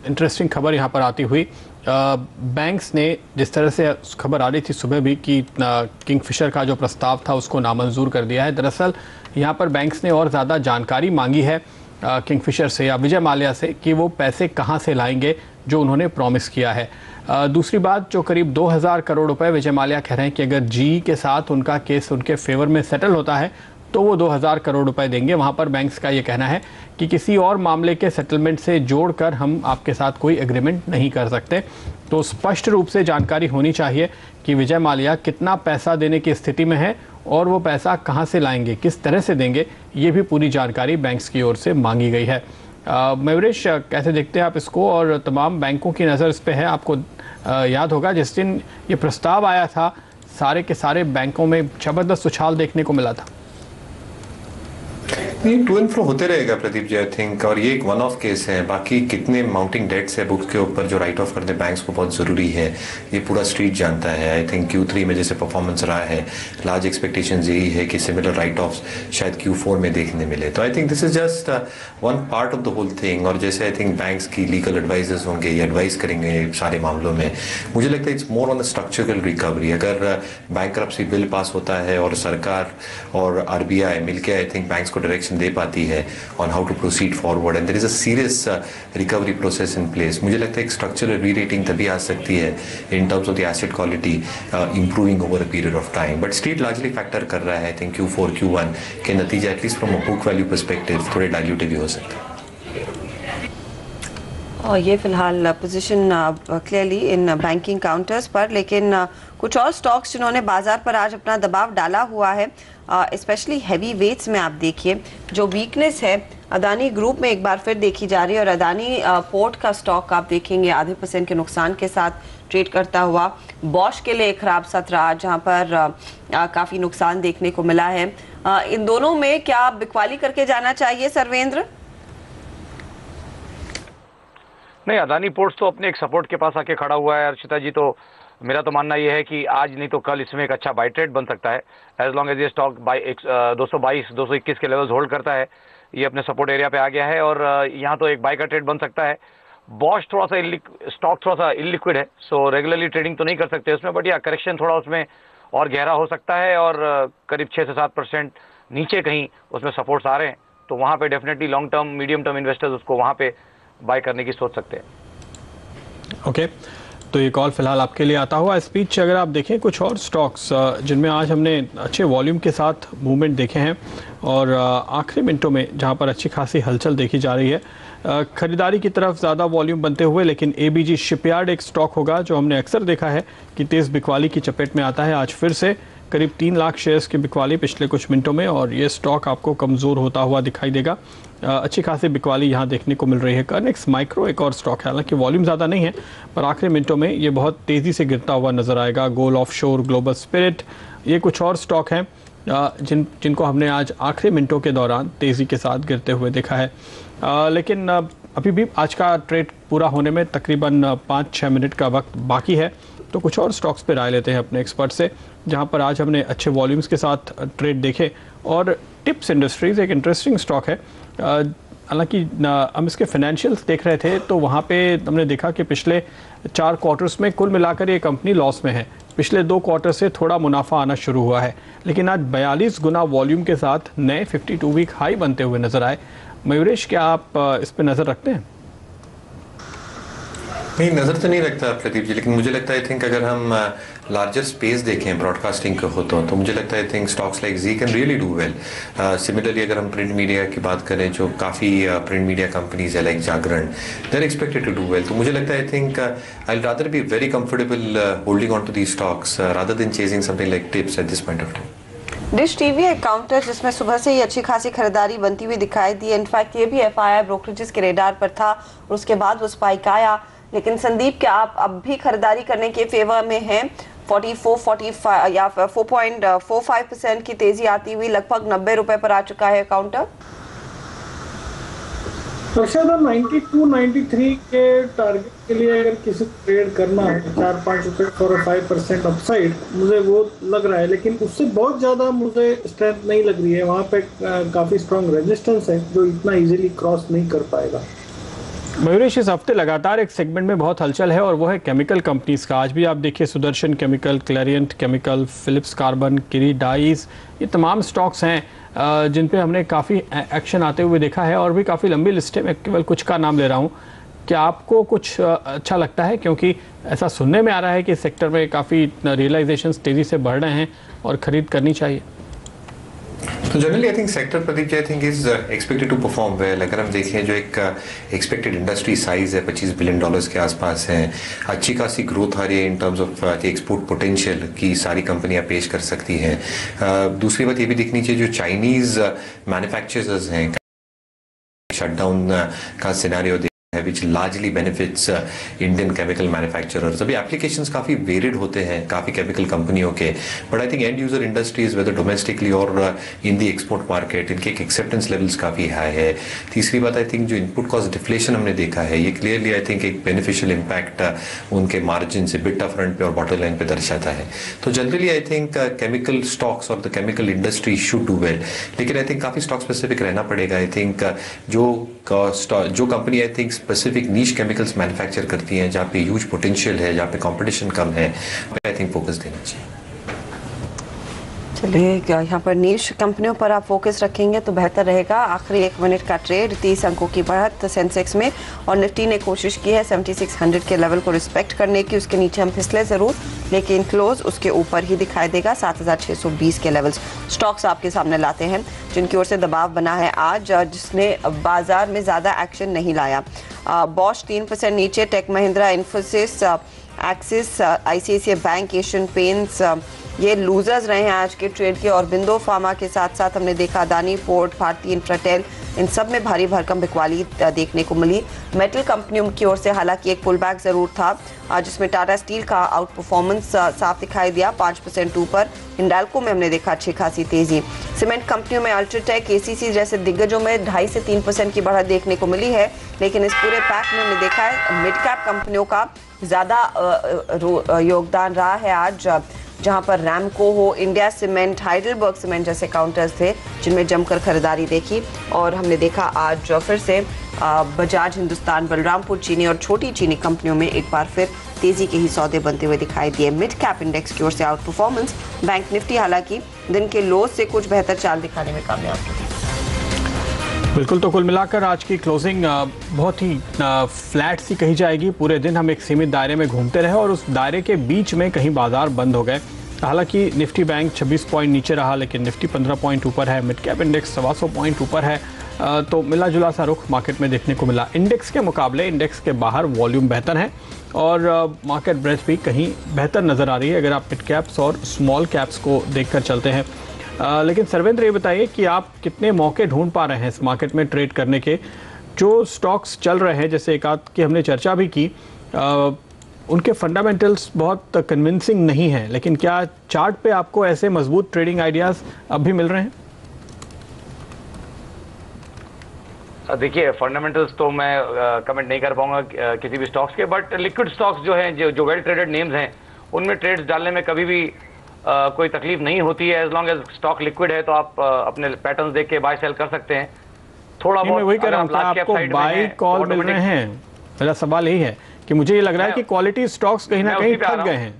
इंटरेस्टिंग खबर यहाँ पर आती हुई, बैंक्स ने जिस तरह से खबर आ रही थी सुबह भी कि किंगफिशर का जो प्रस्ताव था उसको नामंजूर कर दिया है. दरअसल यहाँ पर बैंक्स ने और ज़्यादा जानकारी मांगी है किंगफिशर से या विजय माल्या से कि वो पैसे कहाँ से लाएंगे जो उन्होंने प्रॉमिस किया है. दूसरी बात, जो करीब 2000 करोड़ रुपए विजय माल्या कह रहे हैं कि अगर जी के साथ उनका केस उनके फेवर में सेटल होता है तो वो 2000 करोड़ रुपए देंगे. वहाँ पर बैंक्स का ये कहना है कि किसी और मामले के सेटलमेंट से जोड़कर हम आपके साथ कोई एग्रीमेंट नहीं कर सकते. तो स्पष्ट रूप से जानकारी होनी चाहिए कि विजय माल्या कितना पैसा देने की स्थिति में है और वो पैसा कहाँ से लाएंगे, किस तरह से देंगे, ये भी पूरी जानकारी बैंक्स की ओर से मांगी गई है. मयूरेश, कैसे देखते हैं आप इसको? और तमाम बैंकों की नज़र इस पर है. आपको याद होगा जिस दिन ये प्रस्ताव आया था सारे के सारे बैंकों में ज़बरदस्त उछाल देखने को मिला था. ये टू एंड फ्रो होते रहेगा प्रदीप जी, आई थिंक, और ये एक वन ऑफ केस है। बाकी कितने माउंटिंग डेट्स है बुक्स के ऊपर जो राइट ऑफ करने बैंक्स को बहुत जरूरी है, ये पूरा स्ट्रीट जानता है। आई थिंक Q3 में जैसे परफॉर्मेंस रहा है, लार्ज एक्सपेक्टेशंस यही है कि सिमिलर राइट ऑफ्स शायद Q4 में देखने मिले। तो I think this is just one part of the whole thing. और जैसे आई थिंक बैंक्स की लीगल एडवाइजर्स होंगे, ये एडवाइस करेंगे सारे मामलों में, मुझे लगता है it's more on the structural recovery. अगर बैंकरप्सी बिल पास होता है और सरकार और RBI मिलकर आई थिंक बैंक्स को डायरेक्शन दे पाती है on how to proceed forward and there is a serious recovery process in place, मुझे लगता है एक structural re-rating तभी आ सकती है in terms of the asset quality improving over a period of time, but street largely factor कर रहा है I think Q4 Q1 के नतीजे at least from a book value perspective थोड़े dilutive भी हो सकते हैं। और ये फिलहाल position clearly in banking counters पर, लेकिन कुछ और स्टॉक्स जिन्होंने बाजार पर आज अपना दबाव डाला हुआ है, स्पेशली हैवी वेट्स में आप देखिए जो वीकनेस है अदानी ग्रुप में एक बार फिर देखी जा रही है। और अदानी पोर्ट का स्टॉक आप देखेंगे 0.5% के नुकसान के साथ ट्रेड करता हुआ। बॉश के लिए खराब सत्र आज जहां पर काफ़ी नुकसान देखने को मिला है। इन दोनों में क्या बिकवाली करके जाना चाहिए सर्वेंद्र? नहीं, अदानी पोर्ट्स तो अपने एक सपोर्ट के पास आके खड़ा हुआ है अर्चिता जी। तो मेरा तो मानना यह है कि आज नहीं तो कल इसमें एक अच्छा बाई ट्रेड बन सकता है, एज लॉन्ग एज ये स्टॉक 222-221 के लेवल्स होल्ड करता है। ये अपने सपोर्ट एरिया पे आ गया है और यहाँ तो एक बाई का ट्रेड बन सकता है। बॉश स्टॉक थोड़ा सा इलिक्विड है, सो रेगुलरली ट्रेडिंग तो नहीं कर सकते उसमें, बट या करेक्शन थोड़ा उसमें और गहरा हो सकता है और करीब 6 से 7% नीचे कहीं उसमें सपोर्ट्स आ रहे हैं, तो वहाँ पे definitely long term medium term investors उसको वहाँ पे बाय करने की सोच सकते हैं। ओके, तो ये कॉल फिलहाल आपके लिए आता हुआ स्पीच। अगर आप देखें कुछ और स्टॉक्स जिनमें आज हमने अच्छे वॉल्यूम के साथ मूवमेंट देखे हैं और आखिरी मिनटों में जहां पर अच्छी खासी हलचल देखी जा रही है, खरीदारी की तरफ ज़्यादा वॉल्यूम बनते हुए, लेकिन ABG शिपयार्ड एक स्टॉक होगा जो हमने अक्सर देखा है कि तेज़ बिकवाली की चपेट में आता है। आज फिर से करीब 3 लाख शेयर्स की बिकवाली पिछले कुछ मिनटों में, और ये स्टॉक आपको कमज़ोर होता हुआ दिखाई देगा। अच्छी खासी बिकवाली यहाँ देखने को मिल रही है। कर्नेक्स माइक्रो एक और स्टॉक है, हालांकि वॉल्यूम ज़्यादा नहीं है पर आखिरी मिनटों में ये बहुत तेज़ी से गिरता हुआ नज़र आएगा। गोल ऑफशोर, ग्लोबल स्पिरिट, ये कुछ और स्टॉक हैं जिनको हमने आज आखिरी मिनटों के दौरान तेज़ी के साथ गिरते हुए देखा है। लेकिन अभी भी आज का ट्रेड पूरा होने में तकरीबन 5-6 मिनट का वक्त बाकी है, तो कुछ और स्टॉक्स पे राय लेते हैं अपने एक्सपर्ट से, जहां पर आज हमने अच्छे वॉल्यूम्स के साथ ट्रेड देखे। और टिप्स इंडस्ट्रीज़ एक इंटरेस्टिंग स्टॉक है, हालांकि हम इसके फाइनेंशियल्स देख रहे थे तो वहाँ पे हमने देखा कि पिछले 4 क्वार्टर्स में कुल मिलाकर ये कंपनी लॉस में है। पिछले 2 क्वार्टर से थोड़ा मुनाफा आना शुरू हुआ है, लेकिन आज 42 गुना वॉल्यूम के साथ नए 52 वीक हाई बनते हुए नजर आए। मयूरेश, क्या आप इस पे नज़र रखते हैं? नहीं, नज़र तो नहीं रखता प्रदीप जी, लेकिन मुझे लगता है आई थिंक अगर हम लार्जर स्पेस देखें ब्रॉडकास्टिंग के होते तो मुझे लगता है I think stocks like Zee can really do well. Similarly अगर हम प्रिंट मीडिया की बात करें, जो काफ़ी प्रिंट मीडिया कंपनीज है like Jagran, they are expected to do well. तो मुझे लगता है I think I rather be very comfortable holding on to the stocks rather than chasing something like tips at this point of time. Dish TV एक counter जिसमें सुबह से ही अच्छी खासी खरीदारी बनती हुई दिखाई दी। इनफैक्ट ये भी FII ब्रोकरेजेस के रेडार पर था और उसके बाद वो स्पाइक आया। लेकिन संदीप, क्या आप अब भी खरीदारी करने के फेवर में हैं? 44-45 या 4.45% की तेजी आती हुई लगभग 90 रुपए पर आ चुका है काउंटर। शायद 92-93 के टारगेट के लिए अगर किसी ट्रेड करना है 4-5 रुपए फॉर 5% अपसाइड, मुझे वो लग रहा है, लेकिन उससे बहुत ज़्यादा मुझे स्ट्रेंथ नहीं लग रही है। वहाँ पे काफ़ी स्ट्रॉन्ग रेजिस्टेंस है जो इतना इजीली क्रॉस नहीं कर पाएगा। मयूरेश, इस हफ्ते लगातार एक सेगमेंट में बहुत हलचल है और वो है केमिकल कंपनीज का। आज भी आप देखिए Sudarshan Chemical, Clariant Chemical, Phillips Carbon, Kiri Dyes, ये तमाम स्टॉक्स हैं जिन पे हमने काफ़ी एक्शन आते हुए देखा है और भी काफ़ी लंबी लिस्ट है। मैं केवल कुछ का नाम ले रहा हूँ। क्या आपको कुछ अच्छा लगता है? क्योंकि ऐसा सुनने में आ रहा है कि इस सेक्टर में काफ़ी रियलाइजेशंस तेज़ी से बढ़ रहे हैं और ख़रीद करनी चाहिए। तो generally I think sector Pradeep ji I think is expected to perform well. अगर हम देखें जो एक एक्सपेक्टेड इंडस्ट्री साइज है $25 बिलियन के आसपास है, अच्छी खासी ग्रोथ आ रही है in terms of export potential की सारी कंपनियां पेश कर सकती हैं। दूसरी बात ये भी दिखनी चाहिए जो चाइनीज मैन्युफैक्चरर्स हैं, शटडाउन का scenario which largely benefits Indian chemical manufacturers. अभी applications काफ़ी varied होते हैं काफ़ी chemical कंपनियों के, but I think end user industries whether domestically or in the export market इनके acceptance levels काफ़ी high है. तीसरी बात I think जो input cost deflation हमने देखा है ये clearly I think एक beneficial impact उनके margin से EBITDA front पे और bottom line पे दर्शाता है. तो generally I think chemical stocks और the chemical industry should do well. लेकिन I think काफ़ी stock specific रहना पड़ेगा. I think जो company I think specific niche chemicals manufacture करती हैं जहाँ पे ह्यूज पोटेंशियल है जहाँ पे कंपटीशन कम है आई थिंक फोकस देना चाहिए. चलिए यहाँ पर नीश कंपनियों पर आप फोकस रखेंगे तो बेहतर रहेगा. आखिरी 1 मिनट का ट्रेड 30 अंकों की बढ़त सेंसेक्स में और निफ्टी ने कोशिश की है 7600 के लेवल को रिस्पेक्ट करने की. उसके नीचे हम फिसले ज़रूर लेकिन क्लोज उसके ऊपर ही दिखाई देगा. 7620 के लेवल्स स्टॉक्स आपके सामने लाते हैं जिनकी ओर से दबाव बना है आज जिसने बाजार में ज़्यादा एक्शन नहीं लाया. बॉश 3% नीचे, Tech Mahindra, Infosys, Axis, ICICI bank, Asian Paints ये लूजर्स रहे हैं आज के ट्रेड के. और बिंदो फार्मा के साथ साथ हमने देखा अदानी पोर्ट, भारतीय इंफ्राटेल, इन सब में भारी भरकम बिकवाली देखने को मिली. मेटल कंपनियों की ओर से हालांकि एक पुल बैक ज़रूर था जिसमें टाटा स्टील का आउट परफॉर्मेंस साफ दिखाई दिया 5% ऊपर. हिंडाल्को में हमने देखा अच्छी खासी तेज़ी. सीमेंट कंपनियों में अल्ट्राटेक, केसीसी जैसे दिग्गजों में 2.5 से 3% की बढ़त देखने को मिली है. लेकिन इस पूरे पैक में हमने देखा है मिड कैप कंपनियों का ज़्यादा योगदान रहा है आज जहां पर रैमको हो, इंडिया सीमेंट, हाइडेलबर्ग सीमेंट जैसे काउंटर्स थे जिनमें जमकर खरीदारी देखी. और हमने देखा आज फिर से बजाज हिंदुस्तान, बलरामपुर चीनी और छोटी चीनी कंपनियों में एक बार फिर तेजी के ही सौदे बनते हुए दिखाई दिए. मिड कैप इंडेक्स की ओर से आउट परफॉर्मेंस. बैंक निफ्टी हालांकि दिन के लो से कुछ बेहतर चाल दिखाने में कामयाब रही. बिल्कुल, तो कुल मिलाकर आज की क्लोजिंग बहुत ही फ्लैट सी कही जाएगी. पूरे दिन हम एक सीमित दायरे में घूमते रहे और उस दायरे के बीच में कहीं बाजार बंद हो गए. हालांकि निफ्टी बैंक 26 पॉइंट नीचे रहा लेकिन निफ्टी 15 पॉइंट ऊपर है. मिड कैप इंडेक्स 125 पॉइंट ऊपर है. तो मिला जुला सा रुख मार्केट में देखने को मिला. इंडेक्स के मुकाबले इंडेक्स के बाहर वॉल्यूम बेहतर है और मार्केट ब्रेथ भी कहीं बेहतर नज़र आ रही है अगर आप मिड कैप्स और स्मॉल कैप्स को देखकर चलते हैं. लेकिन सर्वेंद्र ये बताइए कि आप कितने मौके ढूंढ पा रहे हैं इस मार्केट में ट्रेड करने के. जो स्टॉक्स चल रहे हैं जैसे एक आध की हमने चर्चा भी की उनके फंडामेंटल्स बहुत कन्विंसिंग नहीं हैं, लेकिन क्या चार्ट पे आपको ऐसे मजबूत ट्रेडिंग आइडियाज़ अब भी मिल रहे हैं? देखिए फंडामेंटल्स तो मैं कमेंट नहीं कर पाऊंगा किसी भी स्टॉक्स के, बट लिक्विड स्टॉक्स जो हैं जो वेल ट्रेडेड नेम्स हैं उनमें ट्रेड्स डालने में कभी भी कोई तकलीफ नहीं होती है. As long as stock liquid है तो आप अपने पैटर्न्स देख के बाय सेल कर सकते हैं. थोड़ा बहुत वही कह रहा हूं, आपको बाय कॉल मिल रहे हैं. मेरा सवाल यही है कि मुझे ये लग रहा है कि क्वालिटी स्टॉक्स कहीं ना कहीं थक गए हैं.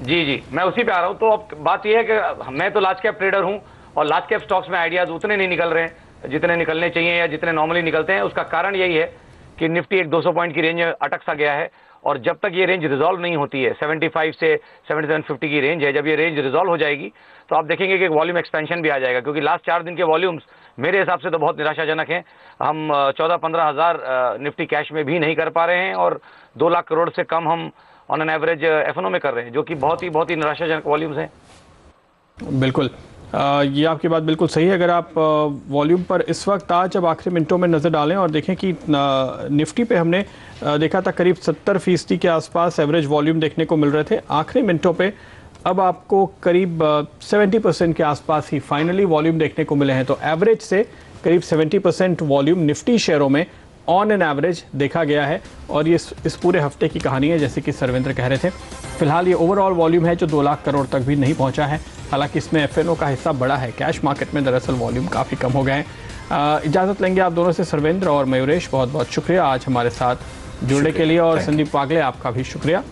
जी मैं उसी पे आ रहा हूं. तो अब बात यह है कि मैं तो लार्ज कैप ट्रेडर हूं और लार्ज कैप स्टॉक्स में आइडियाज उतने नहीं निकल रहे हैं जितने निकलने चाहिए या जितने नॉर्मली निकलते हैं. उसका कारण यही है कि निफ्टी एक 200 पॉइंट की रेंज में अटक सा गया है और जब तक ये रेंज रिजॉल्व नहीं होती है 75 से 7750 की रेंज है. जब ये रेंज रिजॉल्व हो जाएगी तो आप देखेंगे कि वॉल्यूम एक्सपेंशन भी आ जाएगा क्योंकि लास्ट 4 दिन के वॉल्यूम्स मेरे हिसाब से तो बहुत निराशाजनक हैं. हम 14-15 हज़ार निफ्टी कैश में भी नहीं कर पा रहे हैं और 2 लाख करोड़ से कम हम ऑन एन एवरेज एफएनओ में कर रहे हैं जो कि बहुत ही निराशाजनक वॉल्यूम्स हैं. बिल्कुल, ये आपकी बात बिल्कुल सही है. अगर आप वॉल्यूम पर इस वक्त आज जब आखिरी मिनटों में नज़र डालें और देखें कि निफ्टी पे हमने देखा था करीब 70% के आसपास एवरेज वॉल्यूम देखने को मिल रहे थे. आखिरी मिनटों पे अब आपको करीब 70% के आसपास ही फाइनली वॉल्यूम देखने को मिले हैं. तो एवरेज से करीब 70% वॉल्यूम निफ्टी शेयरों में ऑन एन एवरेज देखा गया है और ये इस पूरे हफ्ते की कहानी है जैसे कि सर्वेंद्र कह रहे थे. फिलहाल ये ओवरऑल वॉल्यूम है जो 2 लाख करोड़ तक भी नहीं पहुंचा है. हालांकि इसमें एफएनओ का हिस्सा बड़ा है. कैश मार्केट में दरअसल वॉल्यूम काफ़ी कम हो गए हैं. इजाज़त लेंगे आप दोनों से. सर्वेंद्र और मयूरेश बहुत बहुत शुक्रिया आज हमारे साथ जुड़ने के लिए और संदीप पागले आपका भी शुक्रिया.